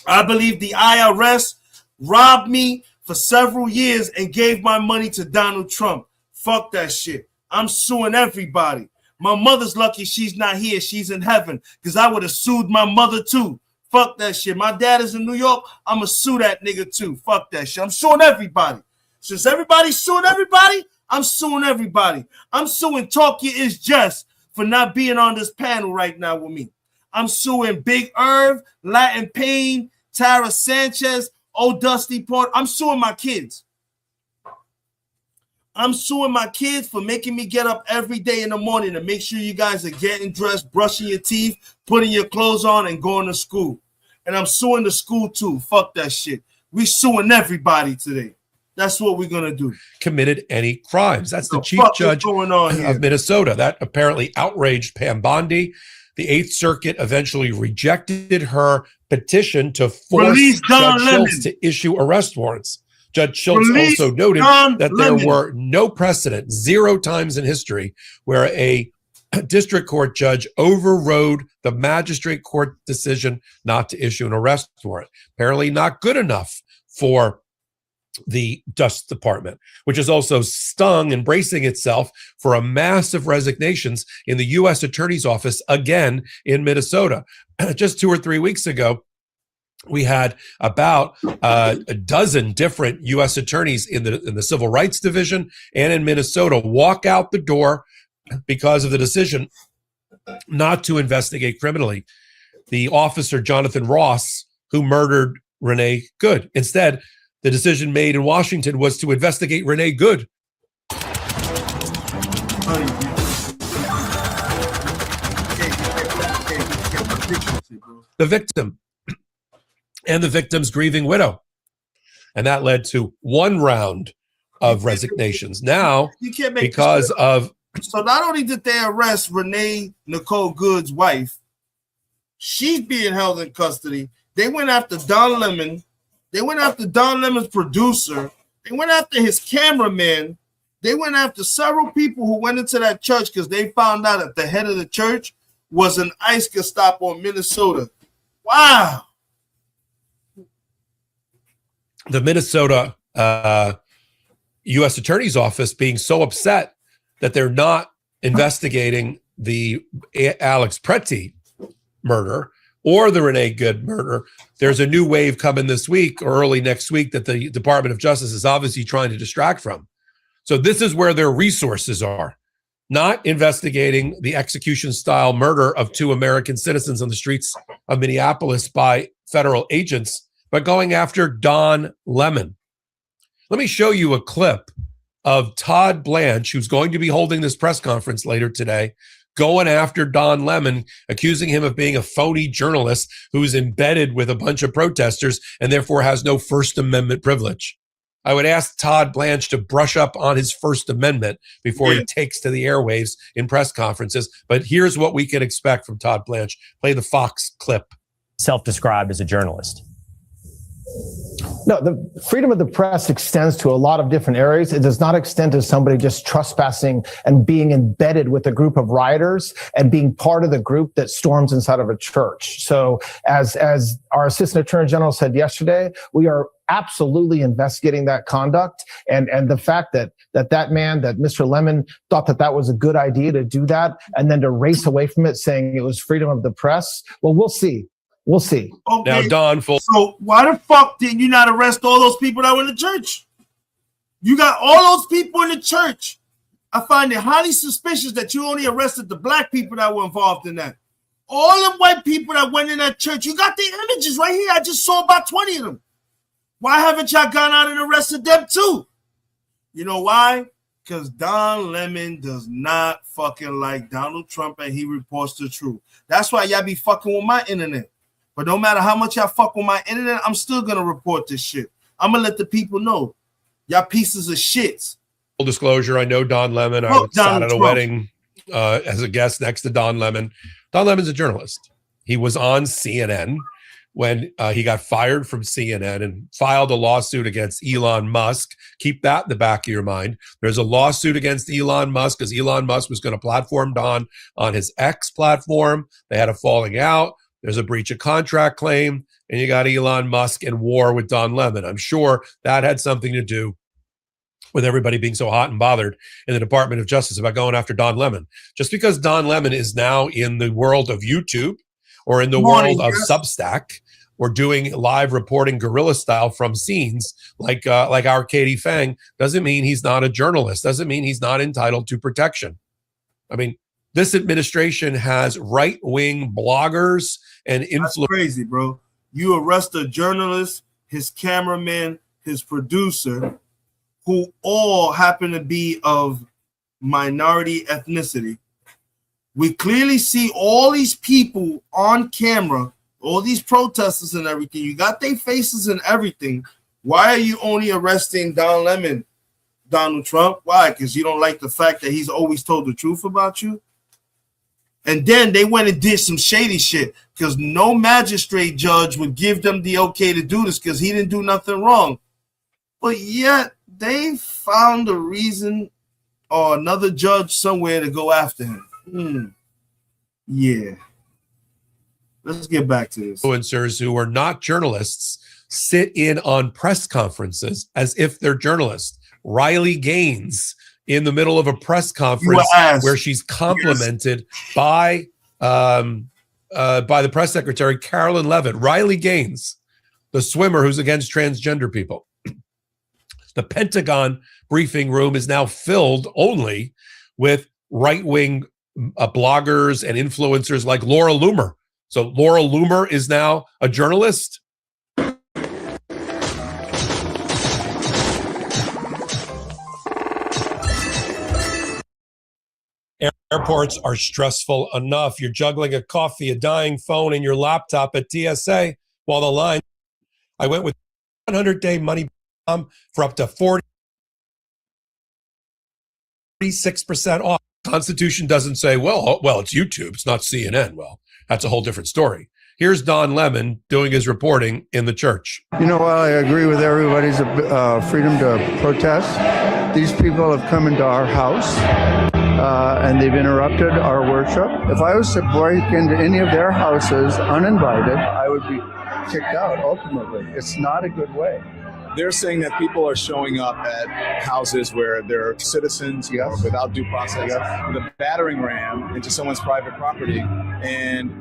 I believe the IRS robbed me for several years and gave my money to Donald Trump. Fuck that shit. I'm suing everybody. My mother's lucky she's not here. She's in heaven because I would have sued my mother too. Fuck that shit. My dad is in New York. I'm going to sue that nigga too. Fuck that shit. I'm suing everybody. Since everybody's suing everybody, I'm suing everybody. I'm suing Talkia Is Just for not being on this panel right now with me. I'm suing Big Irv, Latin Pain, Tara Sanchez, Old Dusty Port. I'm suing my kids. I'm suing my kids for making me get up every day in the morning to make sure you guys are getting dressed, brushing your teeth, putting your clothes on, and going to school. And I'm suing the school too. Fuck that shit. We suing everybody today. That's what we're going to do. Committed any crimes. That's the chief judge of Minnesota. That apparently outraged Pam Bondi. The Eighth Circuit eventually rejected her petition to force Judge Schultz to issue arrest warrants. Judge Schultz also noted that there were no precedent, 0 times in history, where a district court judge overrode the magistrate court decision not to issue an arrest warrant. Apparently not good enough for the Justice Department, which is also stung and bracing itself for a massive resignations in the U.S. Attorney's Office again in Minnesota. Just 2 or 3 weeks ago, we had about a dozen different U.S. attorneys in the Civil Rights Division and in Minnesota walk out the door because of the decision not to investigate criminally the officer Jonathan Ross who murdered Renee Good. Instead, the decision made in Washington was to investigate Renee Good. The victim and the victim's grieving widow. And that led to 1 round of resignations. Now, because of... So not only did they arrest Renee Nicole Good's wife, she's being held in custody. They went after Don Lemon. They went after Don Lemon's producer. They went after his cameraman. They went after several people who went into that church because they found out that the head of the church was an ICE Gestapo in Minnesota. Wow. The Minnesota U.S. Attorney's Office being so upset that they're not investigating the Alex Pretty murder or the Renee Good murder. There's a new wave coming this week or early next week that the Department of Justice is obviously trying to distract from. So this is where their resources are, not investigating the execution-style murder of 2 American citizens on the streets of Minneapolis by federal agents, but going after Don Lemon. Let me show you a clip of Todd Blanche, who's going to be holding this press conference later today, going after Don Lemon, accusing him of being a phony journalist who's embedded with a bunch of protesters and therefore has no First Amendment privilege. I would ask Todd Blanche to brush up on his First Amendment before he takes to the airwaves in press conferences. But here's what we can expect from Todd Blanche. Play the Fox clip. Self-described as a journalist. No, the freedom of the press extends to a lot of different areas. It does not extend to somebody just trespassing and being embedded with a group of rioters and being part of the group that storms inside of a church. So as our Assistant Attorney General said yesterday, we are absolutely investigating that conduct. And the fact that man, that Mr. Lemon, thought that was a good idea to do that and then to race away from it saying it was freedom of the press. Well, we'll see. We'll see. Okay. Now, Don, so why the fuck didn't you not arrest all those people that were in the church? You got all those people in the church. I find it highly suspicious that you only arrested the black people that were involved in that. All the white people that went in that church, you got the images right here. I just saw about 20 of them. Why haven't y'all gone out and arrested them too? You know why? Because Don Lemon does not fucking like Donald Trump and he reports the truth. That's why y'all be fucking with my internet. But no matter how much y'all fuck with my internet, I'm still going to report this shit. I'm going to let the people know. Y'all pieces of shits. Full disclosure, I know Don Lemon. I sat at a wedding as a guest next to Don Lemon. Don Lemon's a journalist. He was on CNN when he got fired from CNN and filed a lawsuit against Elon Musk. Keep that in the back of your mind. There's a lawsuit against Elon Musk because Elon Musk was going to platform Don on his X platform. They had a falling out. There's a breach of contract claim, and you got Elon Musk in war with Don Lemon. I'm sure that had something to do with everybody being so hot and bothered in the Department of Justice about going after Don Lemon. Just because Don Lemon is now in the world of YouTube or in the world of Substack or doing live reporting guerrilla style from scenes like our Katie Fang doesn't mean he's not a journalist, doesn't mean he's not entitled to protection. I mean, this administration has right-wing bloggers and influencers. That's crazy, bro. You arrest a journalist, his cameraman, his producer, who all happen to be of minority ethnicity. We clearly see all these people on camera, all these protesters and everything. You got their faces and everything. Why are you only arresting Don Lemon, Donald Trump? Why? Because you don't like the fact that he's always told the truth about you? And then they went and did some shady shit because no magistrate judge would give them the okay to do this because he didn't do nothing wrong. But yet they found a reason or another judge somewhere to go after him. Yeah. Let's get back to this. Influencers who are not journalists sit in on press conferences as if they're journalists. Riley Gaines in the middle of a press conference where she's complimented by the press secretary, Carolyn Levitt. Riley Gaines, the swimmer who's against transgender people. The Pentagon briefing room is now filled only with right-wing bloggers and influencers like Laura Loomer. So Laura Loomer is now a journalist. Airports are stressful enough. You're juggling a coffee, a dying phone, and your laptop at TSA while the line. I went with 100-day money bomb for up to 46% off. Constitution doesn't say, well, it's YouTube. It's not CNN. Well, that's a whole different story. Here's Don Lemon doing his reporting in the church. You know, while I agree with everybody's freedom to protest, these people have come into our house and they've interrupted our worship. If I was to break into any of their houses uninvited, I would be kicked out ultimately. It's not a good way. They're saying that people are showing up at houses where they're citizens without due process with a battering ram into someone's private property, and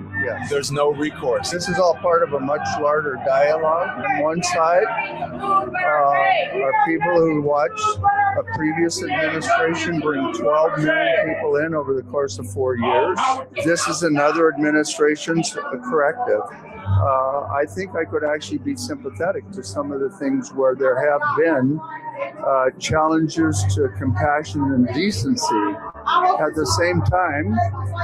there's no recourse. This is all part of a much larger dialogue. On one side are people who watched a previous administration bring 12 million people in over the course of 4 years. This is another administration's corrective. I think I could actually be sympathetic to some of the things where there have been challenges to compassion and decency. At the same time,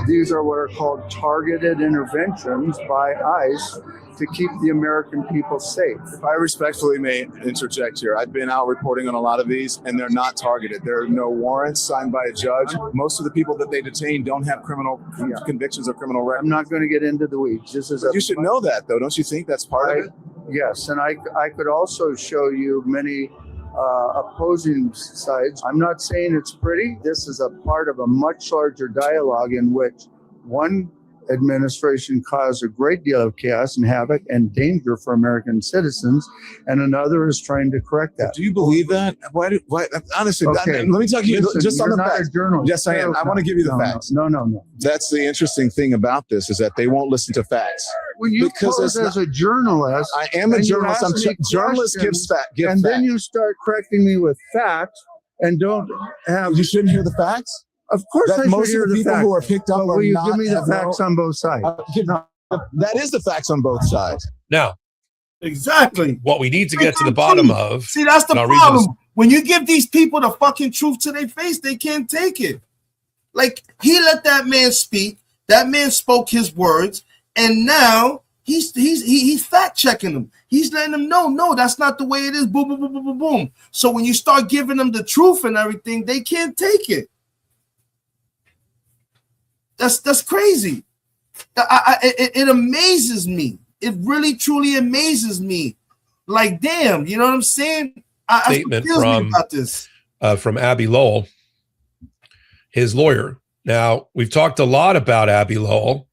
these are what are called targeted interventions by ICE to keep the American people safe. If I respectfully may interject here, I've been out reporting on a lot of these, and they're not targeted. There are no warrants signed by a judge. Most of the people that they detain don't have criminal convictions or criminal records. I'm not going to get into the weeds. You should know that, though. Don't you think that's part of it? Yes, and I could also show you many opposing sides. I'm not saying it's pretty. This is a part of a much larger dialogue in which one administration caused a great deal of chaos and havoc and danger for American citizens, and another is trying to correct that. Do you believe that? Why honestly, Okay. let me tell you, Listen, just on you're the not facts. a journalist. Yes, I am. I want to give you the facts. No. That's the interesting thing about this, is that they won't listen to facts. Well, you Because pose as a journalist. I am a and you journalist. ask me Journalists give questions, facts. and then you start correcting me with facts and don't have. You shouldn't hear the facts. Of course, That I should most hear of the people facts. who are picked up But are will you not. give me the have no- facts on both sides? That is the facts on both sides. Now, Exactly. what we need to get to the bottom of. See, that's the and I'll read you this- problem. When you give these people the fucking truth to their face, they can't take it. Like, he let that man speak. That man spoke his words, and now he's fact checking them. He's letting them know, no, that's not the way it is. Boom, boom, boom, boom, boom, boom. So when you start giving them the truth and everything, they can't take it. That's crazy. It amazes me. It really, truly amazes me. Like, damn, you know what I'm saying? Statement Feels me about this. from Abby Lowell, his lawyer. Now, we've talked a lot about Abby Lowell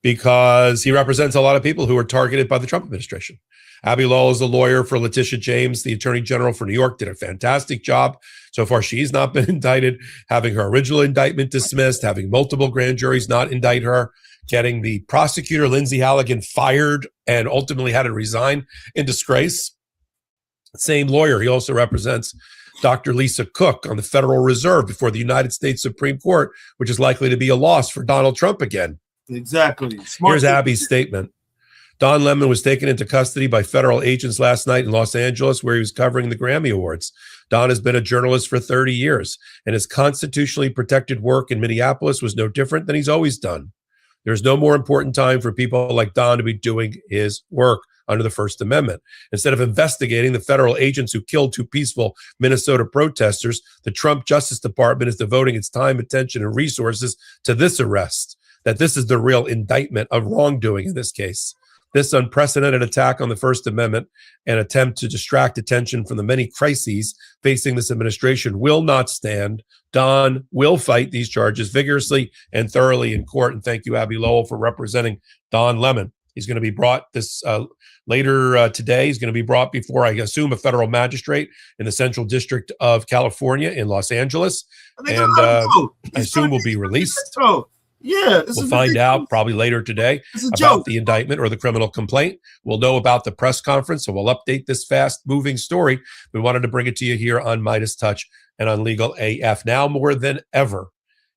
because he represents a lot of people who are targeted by the Trump administration. Abby Lowell is a lawyer for Letitia James, the Attorney General for New York, did a fantastic job. So far, she's not been indicted, having her original indictment dismissed, having multiple grand juries not indict her, getting the prosecutor, Lindsay Halligan, fired and ultimately had to resign in disgrace. Same lawyer, he also represents Dr. Lisa Cook on the Federal Reserve before the United States Supreme Court, which is likely to be a loss for Donald Trump again. Exactly. Here's Abby's statement. Don Lemon was taken into custody by federal agents last night in Los Angeles, where he was covering the Grammy Awards. Don has been a journalist for 30 years, and his constitutionally protected work in Minneapolis was no different than he's always done. There's no more important time for people like Don to be doing his work under the First Amendment. Instead of investigating the federal agents who killed two peaceful Minnesota protesters, the Trump Justice Department is devoting its time, attention, and resources to this arrest, that this is the real indictment of wrongdoing in this case. This unprecedented attack on the First Amendment and attempt to distract attention from the many crises facing this administration will not stand. Don will fight these charges vigorously and thoroughly in court. And thank you, Abby Lowell, for representing Don Lemon. He's going to be brought later today. He's going to be brought before, I assume, a federal magistrate in the Central District of California in Los Angeles. And I assume will be released. Yeah, we'll find out probably later today about the indictment or the criminal complaint. We'll know about the press conference, so we'll update this fast-moving story. We wanted to bring it to you here on Midas Touch and on Legal AF. Now more than ever,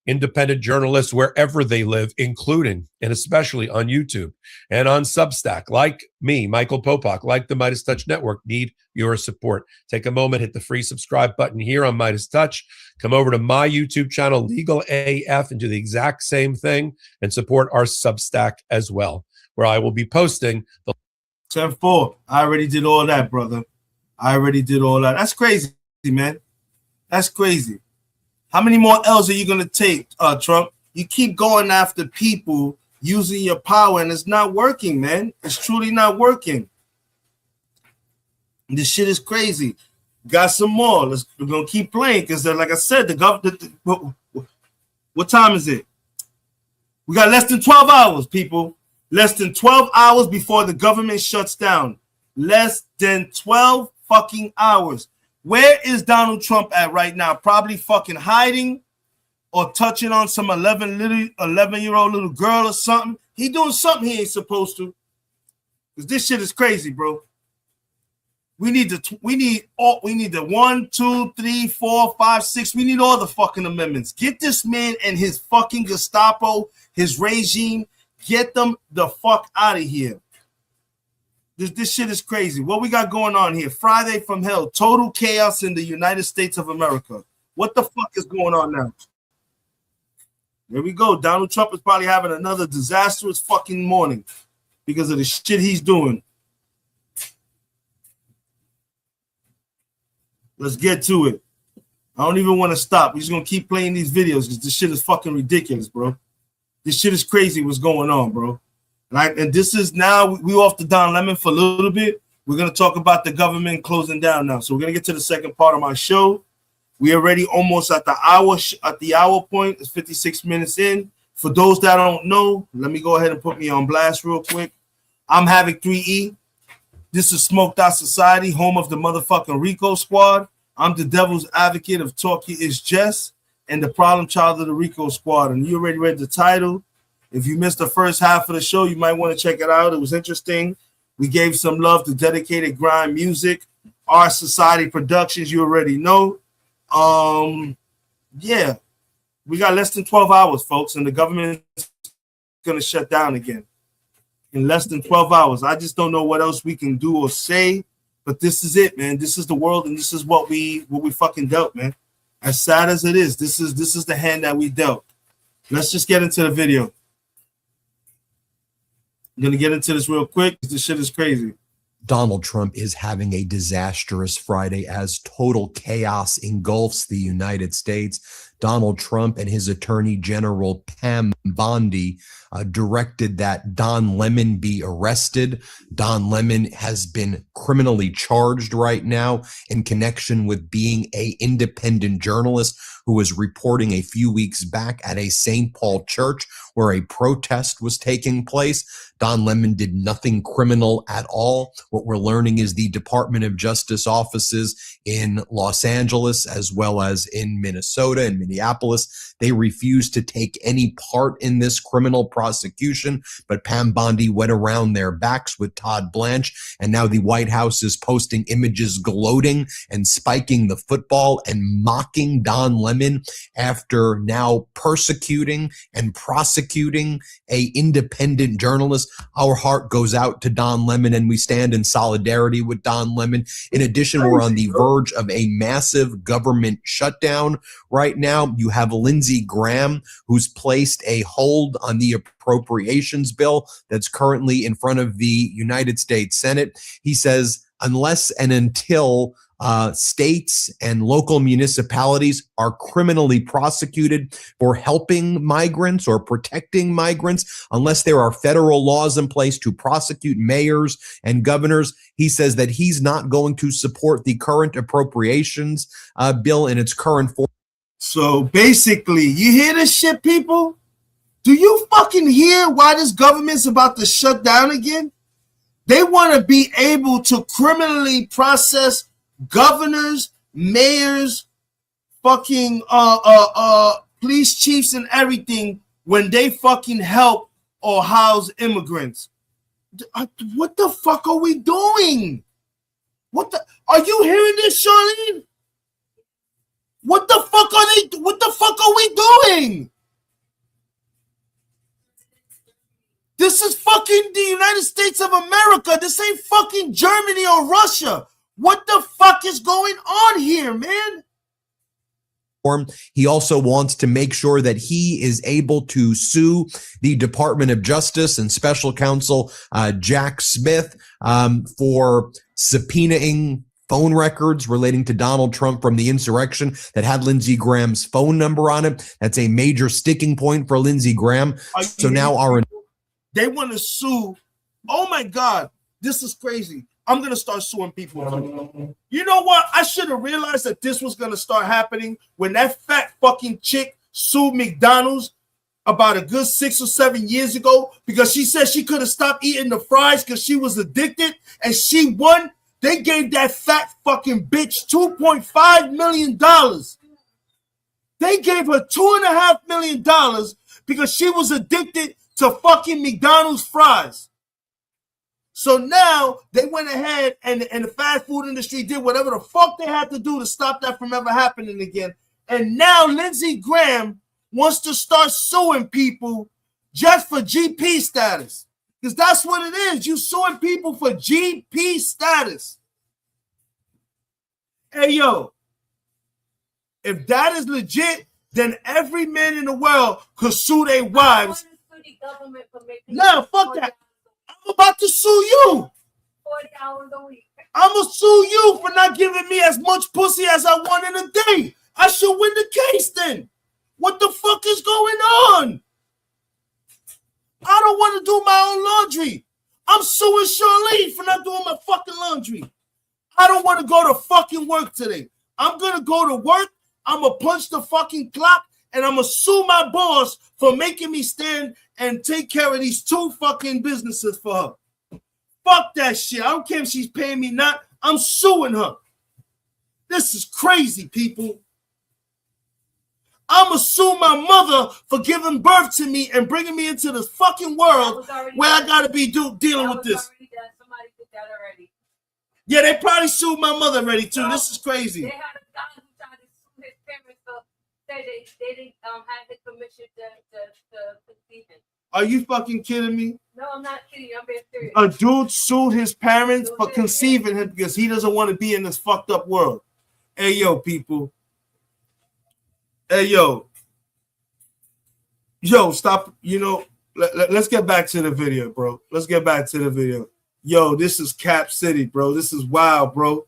independent journalists wherever they live, including and especially on YouTube and on Substack, like me, Michael Popak, like the Midas Touch Network, need your support. Take a moment, hit the free subscribe button here on Midas Touch. Come over to my YouTube channel, Legal AF, and do the exact same thing and support our Substack as well, where I will be posting the 10-4. I already did all that, brother. I already did all that. That's crazy, man. That's crazy. How many more L's are you going to take, Trump? You keep going after people using your power, and it's not working, man. It's truly not working. This shit is crazy. Got some more. We're going to keep playing because, like I said, the government. What time is it? We got less than 12 hours, people. Less than 12 hours before the government shuts down. Less than 12 fucking hours. Where is Donald Trump at right now? Probably fucking hiding or touching on some 11-year-old little girl or something. He doing something he ain't supposed to. Because this shit is crazy, bro. We need the 1, 2, 3, 4, 5, 6. We need all the fucking amendments. Get this man and his fucking Gestapo, his regime, get them the fuck out of here. This shit is crazy. What we got going on here? Friday from hell. Total chaos in the United States of America. What the fuck is going on now? There we go. Donald Trump is probably having another disastrous fucking morning because of the shit he's doing. Let's get to it. I don't even want to stop. We're just going to keep playing these videos because this shit is fucking ridiculous, bro. This shit is crazy what's going on, bro. And this is now, we off the Don Lemon for a little bit. We're going to talk about the government closing down now. So we're going to get to the second part of my show. We already almost at the hour point. It's 56 minutes in. For those that don't know, let me go ahead and put me on blast real quick. I'm Havoc 3E. This is Smoked Out Society, home of the motherfucking Rico Squad. I'm the devil's advocate of Talkie is Jess and the problem child of the Rico Squad. And you already read the title. If you missed the first half of the show, you might want to check it out. It was interesting. We gave some love to Dedicated Grind Music, Our Society Productions, you already know. Yeah, we got less than 12 hours, folks, and the government is going to shut down again in less than 12 hours. I just don't know what else we can do or say, but this is it, man. This is the world, and this is what we fucking dealt, man. As sad as it is, this is the hand that we dealt. Let's just get into the video. I'm going to get into this real quick. This shit is crazy. Donald Trump is having a disastrous Friday as total chaos engulfs the United States. Donald Trump and his Attorney General Pam Bondi directed that Don Lemon be arrested. Don Lemon has been criminally charged right now in connection with being an independent journalist who was reporting a few weeks back at a St. Paul church where a protest was taking place. Don Lemon did nothing criminal at all. What we're learning is the Department of Justice offices in Los Angeles, as well as in Minnesota and Minneapolis, they refused to take any part in this criminal prosecution, but Pam Bondi went around their backs with Todd Blanche, and now the White House is posting images gloating and spiking the football and mocking Don Lemon after now persecuting and prosecuting a independent journalist. Our heart goes out to Don Lemon, and we stand in solidarity with Don Lemon. In addition, we're on the verge of a massive government shutdown right now. You have Lindsey Graham, who's placed a hold on the appropriations bill that's currently in front of the United States Senate. He says, unless and until states and local municipalities are criminally prosecuted for helping migrants or protecting migrants, unless there are federal laws in place to prosecute mayors and governors, he says that he's not going to support the current appropriations bill in its current form. So basically, you hear this shit, people? Do you fucking hear why this government's about to shut down again? They want to be able to criminally process governors, mayors, fucking police chiefs and everything when they fucking help or house immigrants. What the fuck are we doing? Are you hearing this, Charlene? What the fuck are we doing? This is fucking the United States of America. This ain't fucking Germany or Russia. What the fuck is going on here, man? He also wants to make sure that he is able to sue the Department of Justice and Special Counsel Jack Smith for subpoenaing phone records relating to Donald Trump from the insurrection that had Lindsey Graham's phone number on it. That's a major sticking point for Lindsey Graham. So now they want to sue. Oh my God, this is crazy. I'm going to start suing people too. You know what? I should have realized that this was going to start happening when that fat fucking chick sued McDonald's about a good 6 or 7 years ago because she said she could have stopped eating the fries because she was addicted and she won. They gave that fat fucking bitch $2.5 million. They gave her $2.5 million because she was addicted to fucking McDonald's fries. So now they went ahead and the fast food industry did whatever the fuck they had to do to stop that from ever happening again. And now Lindsey Graham wants to start suing people just for GP status. Because that's what it is. You suing people for GP status. Hey, yo, if that is legit, then every man in the world could sue their wives. No, fuck that. I'm about to sue you. 40 hours a week. I'm going to sue you for not giving me as much pussy as I want in a day. I should win the case then. What the fuck is going on? I don't want to do my own laundry. I'm suing Charlene for not doing my fucking laundry. laundry. I don't want to go to fucking work today. I'm going to go to work. I'm going to punch the fucking clock and I'm going to sue my boss for making me stand and take care of these 2 fucking businesses for her. Fuck that shit. I don't care if she's paying me not. I'm suing her. This is crazy, people. I'm going to sue my mother for giving birth to me and bringing me into this fucking world where I got to be dealing with this. Somebody did that already. Yeah, they probably sued my mother already, too. This is crazy. They had a guy who tried to sue his parents for say they didn't have the permission to conceive him. Are you fucking kidding me? No, I'm not kidding. I'm being serious. A dude sued his parents for conceiving him because he doesn't want to be in this fucked up world. Hey, yo, people. Hey, yo. Yo, stop. You know, let's get back to the video, bro. Let's get back to the video. Yo, this is Cap City, bro. This is wild, bro.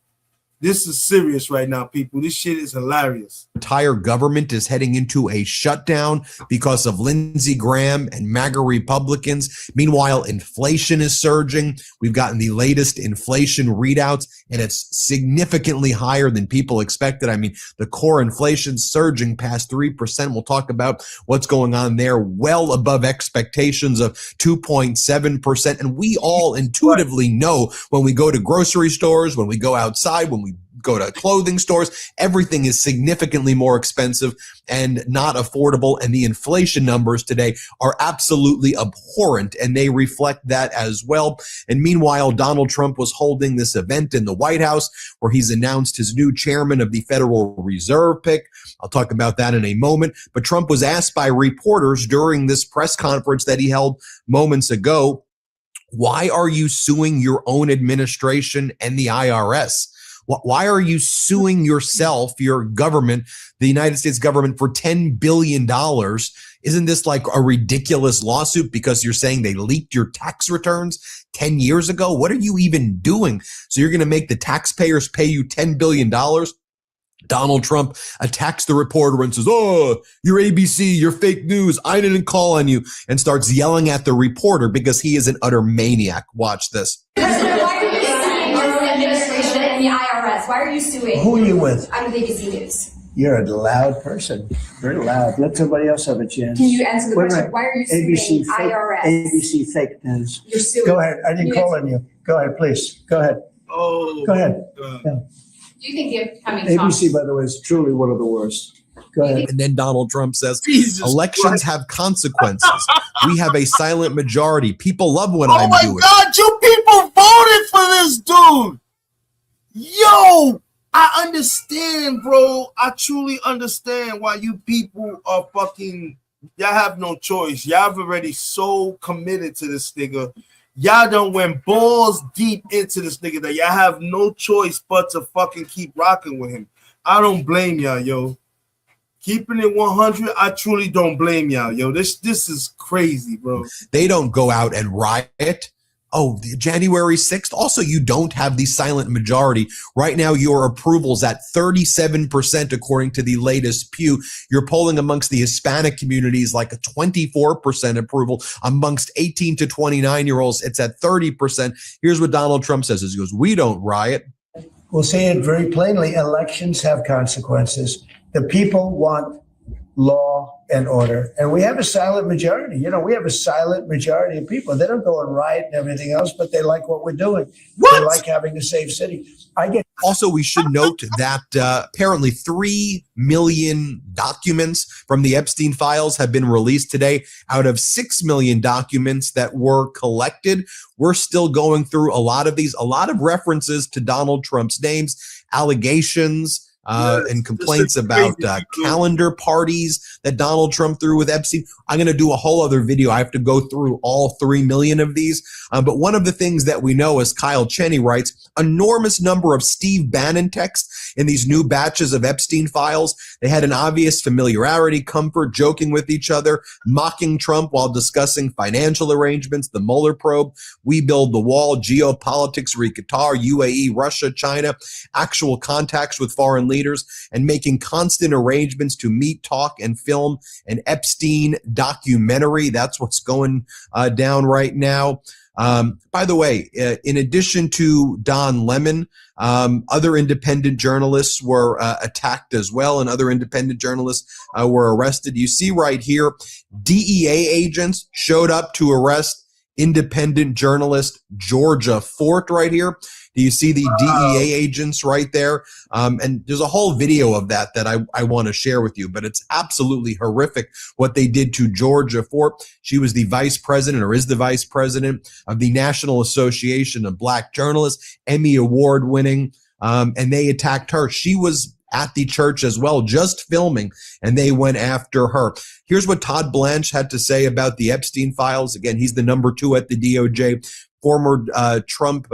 This is serious right now, people. This shit is hilarious. Entire government is heading into a shutdown because of Lindsey Graham and MAGA Republicans. Meanwhile, inflation is surging. We've gotten the latest inflation readouts, and it's significantly higher than people expected. I mean, the core inflation surging past 3%. We'll talk about what's going on there, well above expectations of 2.7%. And we all intuitively know when we go to grocery stores, when we go outside, when we go to clothing stores, everything is significantly more expensive and not affordable. And the inflation numbers today are absolutely abhorrent, and they reflect that as well. And meanwhile, Donald Trump was holding this event in the White House where he's announced his new chairman of the Federal Reserve pick. I'll talk about that in a moment. But Trump was asked by reporters during this press conference that he held moments ago, why are you suing your own administration and the IRS? Why are you suing yourself, your government, the United States government, for $10 billion? Isn't this like a ridiculous lawsuit because you're saying they leaked your tax returns 10 years ago? What are you even doing? So you're going to make the taxpayers pay you $10 billion? Donald Trump attacks the reporter and says, oh, you're ABC, you're fake news, I didn't call on you, and starts yelling at the reporter because he is an utter maniac. Watch this. President, why are you suing your own administration and the IRS? Why are you suing? Who are you with? I'm with ABC News. You're a loud person. Very loud. Let somebody else have a chance. Can you answer the Wait, question? wait. Why are you suing IRS? ABC fake news. You're suing. Go ahead. I didn't call on you. Go ahead, please. Go ahead. Oh. Go ahead. Yeah. Do you think the upcoming ABC, by the way, is truly one of the worst. Go ahead. And then Donald Trump says, Jesus elections Christ. have consequences. We have a silent majority. People love what I'm doing. Oh my God, you people voted for this dude. Yo, I understand, bro. I truly understand why you people are fucking, y'all have no choice. Y'all have already so committed to this nigga. Y'all done went balls deep into this nigga that y'all have no choice but to fucking keep rocking with him. I don't blame y'all, yo. Keeping it 100, I truly don't blame y'all, yo. This is crazy, bro. They don't go out and riot. Oh, January 6th. Also, you don't have the silent majority. Right now, your approval's at 37%, according to the latest Pew. You're polling amongst the Hispanic communities like a 24% approval. Amongst 18 to 29-year-olds, it's at 30%. Here's what Donald Trump says. He goes, we don't riot. We'll say it very plainly. Elections have consequences. The people want law and order. And we have a silent majority. You know, we have a silent majority of people. They don't go and riot and everything else, but they like what we're doing. What? They like having a safe city. Also, we should note that apparently 3 million documents from the Epstein files have been released today. Out of 6 million documents that were collected, we're still going through a lot of these, a lot of references to Donald Trump's names, allegations, and complaints about calendar parties that Donald Trump threw with Epstein. I'm going to do a whole other video. I have to go through all 3 million of these. But one of the things that we know, as Kyle Cheney writes, enormous number of Steve Bannon texts in these new batches of Epstein files. They had an obvious familiarity, comfort, joking with each other, mocking Trump while discussing financial arrangements, the Mueller probe, We Build the Wall, geopolitics, Qatar, UAE, Russia, China, actual contacts with foreign leaders, and making constant arrangements to meet, talk, and film an Epstein documentary. That's what's going down right now. By the way, in addition to Don Lemon, other independent journalists were attacked as well, and other independent journalists were arrested. You see right here, DEA agents showed up to arrest independent journalist Georgia Fort right here. Do you see the DEA agents right there? And there's a whole video of that I want to share with you, but it's absolutely horrific what they did to Georgia Fort. She was the vice president, or is the vice president, of the National Association of Black Journalists, Emmy Award winning, and they attacked her. She was at the church as well, just filming, and they went after her. Here's what Todd Blanche had to say about the Epstein files. Again, he's the number 2 at the DOJ, former Trump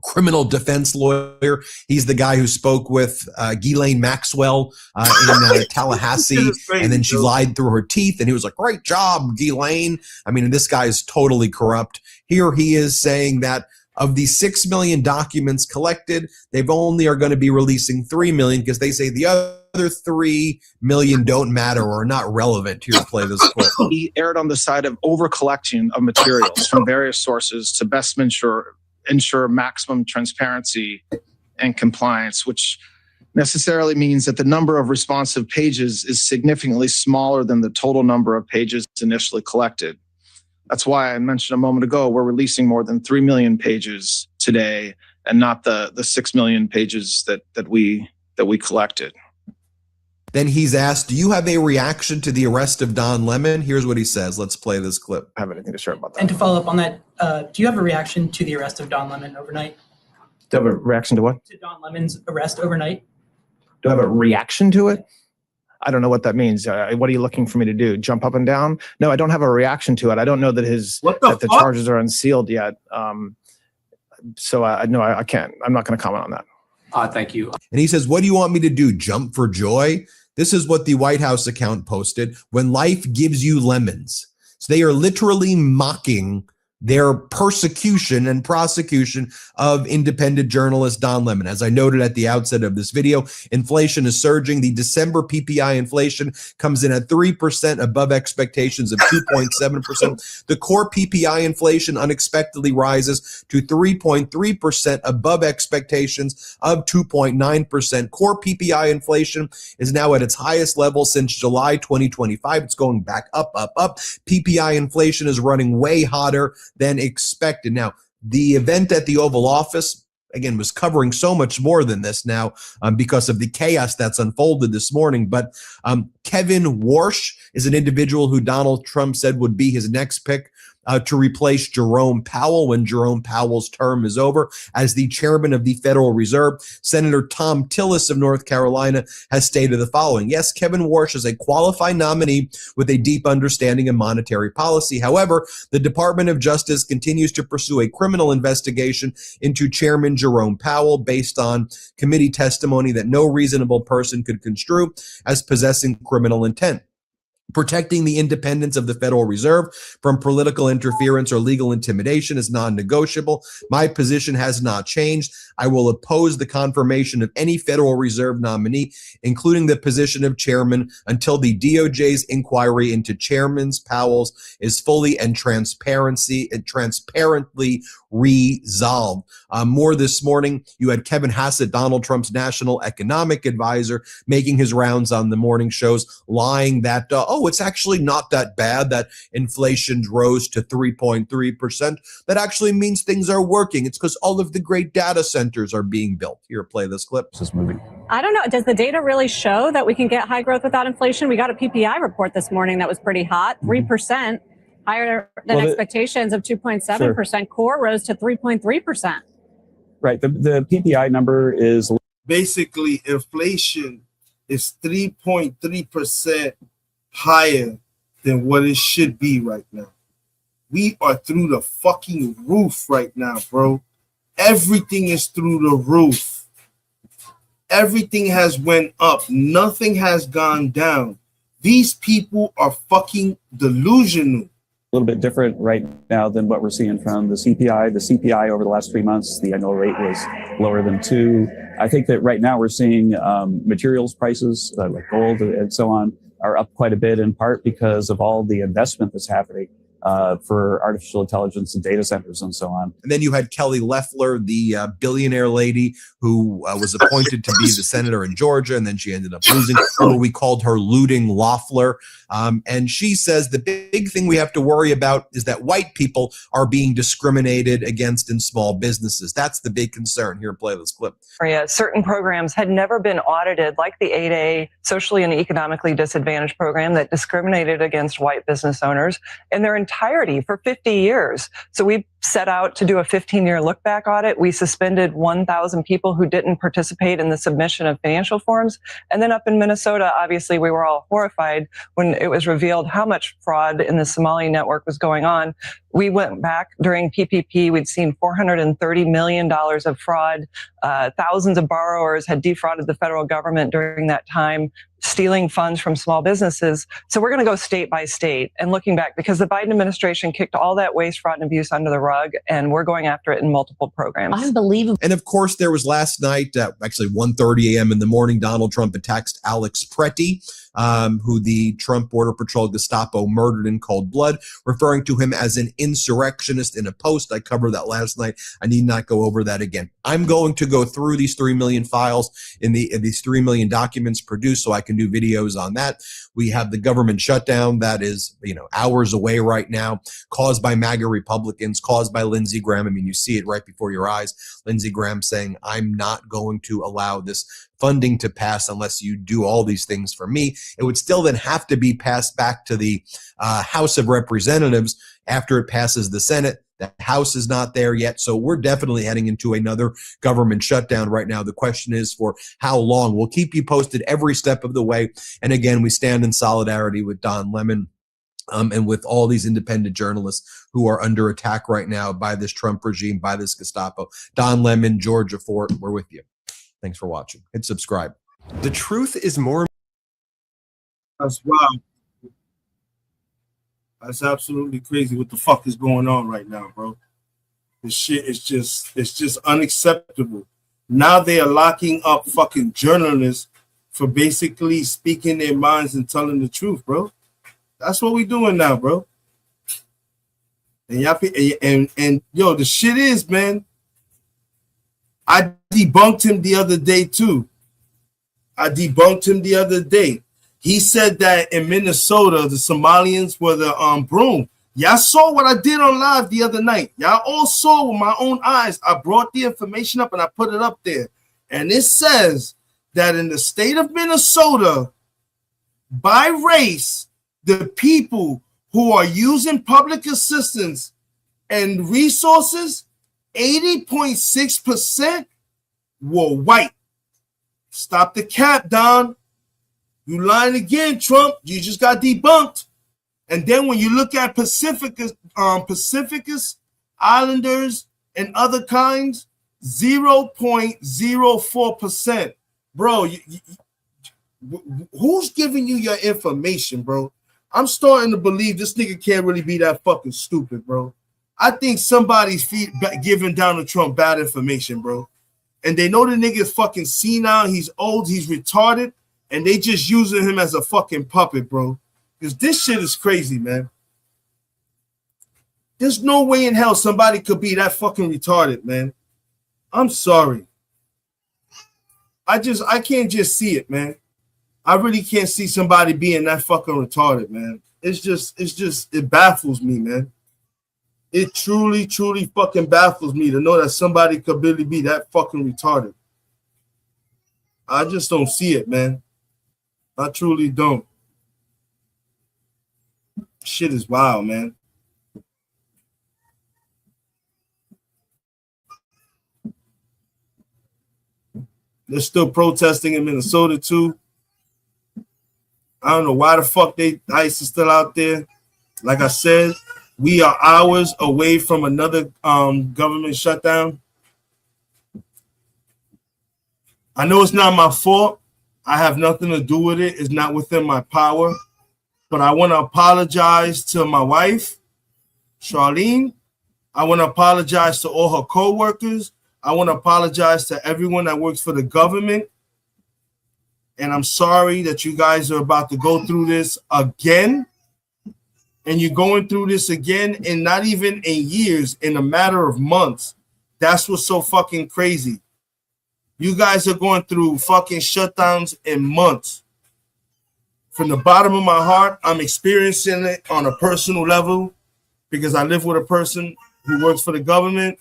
criminal defense lawyer. He's the guy who spoke with Ghislaine Maxwell in Tallahassee, and then she lied through her teeth, and he was like, great job, Ghislaine. I mean, this guy is totally corrupt. Here he is saying that of the 6 million documents collected, they've only are going to be releasing 3 million because they say the other 3 million don't matter or are not relevant. Here, play this clip. He erred on the side of over-collection of materials from various sources to best ensure maximum transparency and compliance, which necessarily means that the number of responsive pages is significantly smaller than the total number of pages initially collected. That's why I mentioned a moment ago, we're releasing more than 3 million pages today and not the 6 million pages that we collected. Then he's asked, do you have a reaction to the arrest of Don Lemon? Here's what he says. Let's play this clip. I have anything to share about that. And to follow up on that, do you have a reaction to the arrest of Don Lemon overnight? Do you have a reaction to what? To Don Lemon's arrest overnight? Do I have a reaction to it? I don't know what that means. What are you looking for me to do? Jump up and down? No, I don't have a reaction to it. I don't know that the charges are unsealed yet. So no, I can't. I'm not going to comment on that. Thank you. And he says, what do you want me to do? Jump for joy? This is what the White House account posted. When life gives you lemons. So they are literally mocking their persecution and prosecution of independent journalist Don Lemon. As I noted at the outset of this video, inflation is surging. The December PPI inflation comes in at 3% above expectations of 2.7%. The core PPI inflation unexpectedly rises to 3.3% above expectations of 2.9%. Core PPI inflation is now at its highest level since July 2025. It's going back up, up, up. PPI inflation is running way hotter than expected. Now, the event at the Oval Office, again, was covering so much more than this now because of the chaos that's unfolded this morning. But Kevin Warsh is an individual who Donald Trump said would be his next pick to replace Jerome Powell when Jerome Powell's term is over as the chairman of the Federal Reserve. Senator Tom Tillis of North Carolina has stated the following. Yes, Kevin Warsh is a qualified nominee with a deep understanding of monetary policy. However, the Department of Justice continues to pursue a criminal investigation into Chairman Jerome Powell based on committee testimony that no reasonable person could construe as possessing criminal intent. Protecting the independence of the Federal Reserve from political interference or legal intimidation is non-negotiable. My position has not changed. I will oppose the confirmation of any Federal Reserve nominee, including the position of chairman, until the DOJ's inquiry into Chairman Powell's is fully and transparently resolved. More this morning, you had Kevin Hassett, Donald Trump's national economic advisor, making his rounds on the morning shows, lying that, it's actually not that bad that inflation rose to 3.3%. That actually means things are working. It's because all of the great data centers are being built. Here, play this clip. This movie. I don't know. Does the data really show that we can get high growth without inflation? We got a PPI report this morning that was pretty hot, 3%, higher than expectations of 2.7%. Sure. Core rose to 3.3%. Right. The PPI number is basically inflation is 3.3% higher than what it should be right now. We are through the fucking roof right now, bro. Everything is through the roof. Everything has went up. Nothing has gone down. These people are fucking delusional. A little bit different right now than what we're seeing from the CPI. The CPI over the last 3 months, the annual rate was lower than 2. I think that right now we're seeing materials prices like gold and so on are up quite a bit, in part because of all the investment that's happening for artificial intelligence and data centers and so on. And then you had Kelly Loeffler, the billionaire lady who was appointed to be the senator in Georgia, and then she ended up losing. Remember, we called her Looting Loeffler. And she says the big thing we have to worry about is that white people are being discriminated against in small businesses. That's the big concern. Here, play this clip. Certain programs had never been audited, like the 8A socially and economically disadvantaged program that discriminated against white business owners in their entirety for 50 years. So we set out to do a 15-year look back audit. We suspended 1,000 people who didn't participate in the submission of financial forms. And then up in Minnesota, obviously, we were all horrified when it was revealed how much fraud in the Somali network was going on. We went back during PPP. We'd seen $430 million of fraud. Thousands of borrowers had defrauded the federal government during that time, stealing funds from small businesses. So we're going to go state by state and looking back because the Biden administration kicked all that waste, fraud, and abuse under the rug, and we're going after it in multiple programs. Unbelievable. And of course, there was last night, actually 1:30 a.m. in the morning, Donald Trump attacked Alex Pretty, who the Trump Border Patrol Gestapo murdered in cold blood, referring to him as an insurrectionist in a post. I covered that last night. I need not go over that again. I'm going to go through these 3 million files in these 3 million documents produced so I can do videos on that. We have the government shutdown that is, hours away right now, caused by MAGA Republicans, caused by Lindsey Graham. I mean, you see it right before your eyes. Lindsey Graham saying, I'm not going to allow this funding to pass unless you do all these things for me. It would still then have to be passed back to the House of Representatives after it passes the Senate. The House is not there yet. So we're definitely heading into another government shutdown right now. The question is for how long. We'll keep you posted every step of the way. And again, we stand in solidarity with Don Lemon and with all these independent journalists who are under attack right now by this Trump regime, by this Gestapo. Don Lemon, Georgia Fort, we're with you. Thanks for watching. Hit subscribe. The truth is more. That's wild. That's absolutely crazy. What the fuck is going on right now, bro? This shit is just unacceptable. Now they are locking up fucking journalists for basically speaking their minds and telling the truth, bro. That's what we doing now, bro. And y'all, and yo, the shit is, man. I debunked him the other day too. He said that in Minnesota, the Somalians were the broom. Y'all saw what I did on live the other night. Y'all all saw with my own eyes. I brought the information up and I put it up there. And it says that in the state of Minnesota, by race, the people who are using public assistance and resources, 80.6% were white. Stop the cap, Don. You lying again, Trump. You just got debunked. And then when you look at Pacificus, Islanders, and other kinds, 0.04%. Bro, who's giving you your information, bro? I'm starting to believe this nigga can't really be that fucking stupid, bro. I think somebody's giving Donald Trump bad information, bro. And they know the nigga is fucking senile, he's old, he's retarded, and they just using him as a fucking puppet, bro. Because this shit is crazy, man. There's no way in hell somebody could be that fucking retarded, man. I'm sorry. I can't just see it, man. I really can't see somebody being that fucking retarded, man. It baffles me, man. It truly, truly fucking baffles me to know that somebody could really be that fucking retarded. I just don't see it, man. I truly don't. Shit is wild, man. They're still protesting in Minnesota, too. I don't know why the fuck ICE is still out there. Like I said, we are hours away from another government shutdown. I know it's not my fault. I have nothing to do with it. It's not within my power. But I want to apologize to my wife, Charlene. I want to apologize to all her co-workers. I want to apologize to everyone that works for the government. And I'm sorry that you guys are about to go through this again. and you're going through this again, and not even in years, in a matter of months. That's what's so fucking crazy. You guys are going through fucking shutdowns in months. From the bottom of my heart, I'm experiencing it on a personal level because I live with a person who works for the government.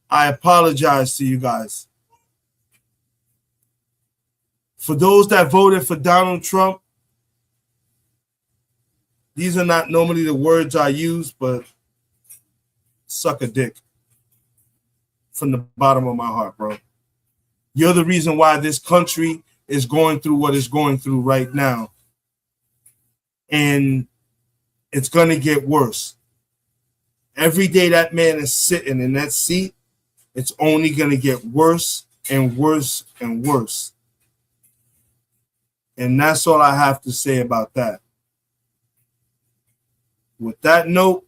I apologize to you guys. For those that voted for Donald Trump, these are not normally the words I use, but suck a dick from the bottom of my heart, bro. You're the reason why this country is going through what it's going through right now. And it's going to get worse. Every day that man is sitting in that seat, it's only going to get worse and worse and worse. And that's all I have to say about that. With that note,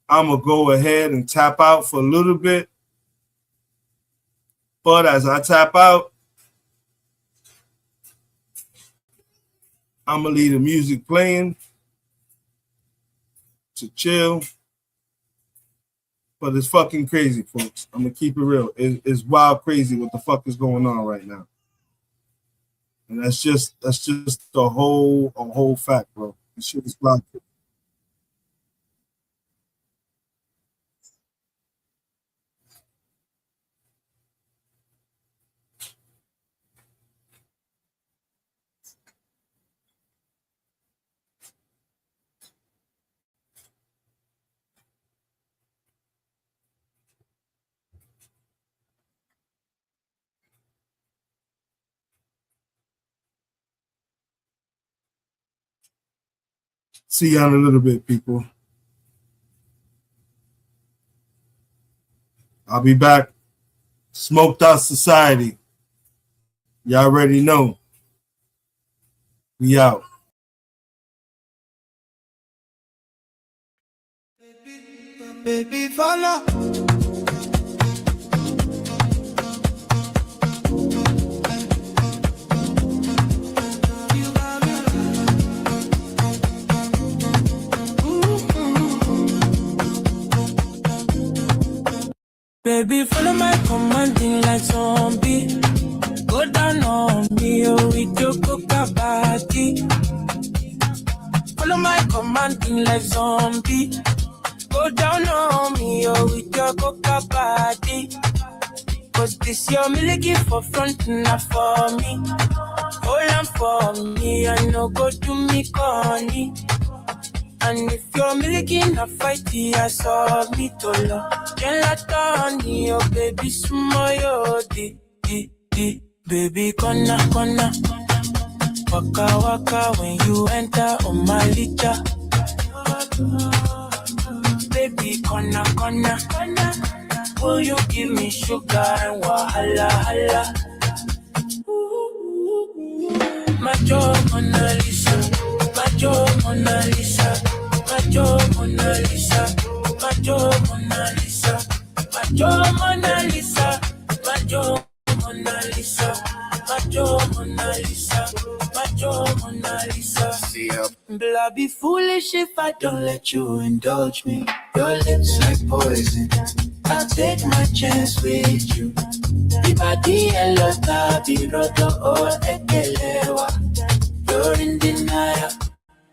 I'm going to go ahead and tap out for a little bit. But as I tap out, I'm going to leave the music playing to chill. But it's fucking crazy, folks. I'm going to keep it real. It's wild crazy what the fuck is going on right now. And that's just a whole fact, bro. This shit is wild. See you in a little bit, people. I'll be back. Smoked Out Society. Y'all already know. We out. Baby, follow. Baby, follow my commanding like zombie. Go down on me, oh, with your coca body. Follow my commanding like zombie. Go down on me, oh, with your coca body. Cause this your milky for front, not for me. Hold on for me, I know go to me, corny. And if you're milking a fight, I saw me to love. Gelatoni, oh baby, sumo di. Baby, kona. Waka waka when you enter on my litter. Baby, kona. Will you give me sugar and wahala? My job, Mona Lisa. My job, Mona Lisa. My job, Mona Lisa. My job, Mona Lisa. My job, Mona Lisa. My job, Mona Lisa. My job, Mona Lisa. My job, Mona Lisa. See ya. But I'll be foolish if I don't let you indulge me. Your lips like poison. I'll take my chance with you. Ibadi elota biroto o ekelewa. You're in denial.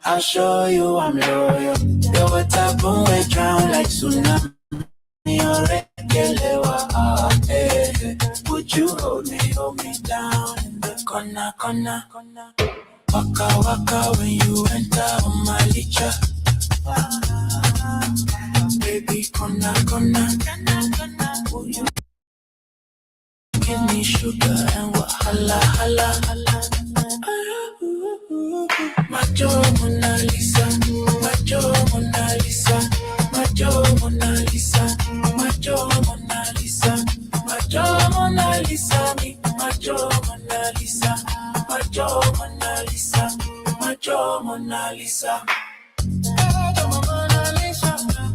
I'll show you I'm loyal. Your water boom will drown like tsunami. Would you hold me down in the corner? Waka when you enter on my licha. Baby, corner. Will you give me sugar and wahala? My job, Mona Lisa. My job, Mona Lisa. My job, Mona Lisa. My job, Mona Lisa. My job, Mona Lisa. My job, Mona Lisa. My job, Mona Lisa. My job, Mona Lisa. My job, Mona Lisa.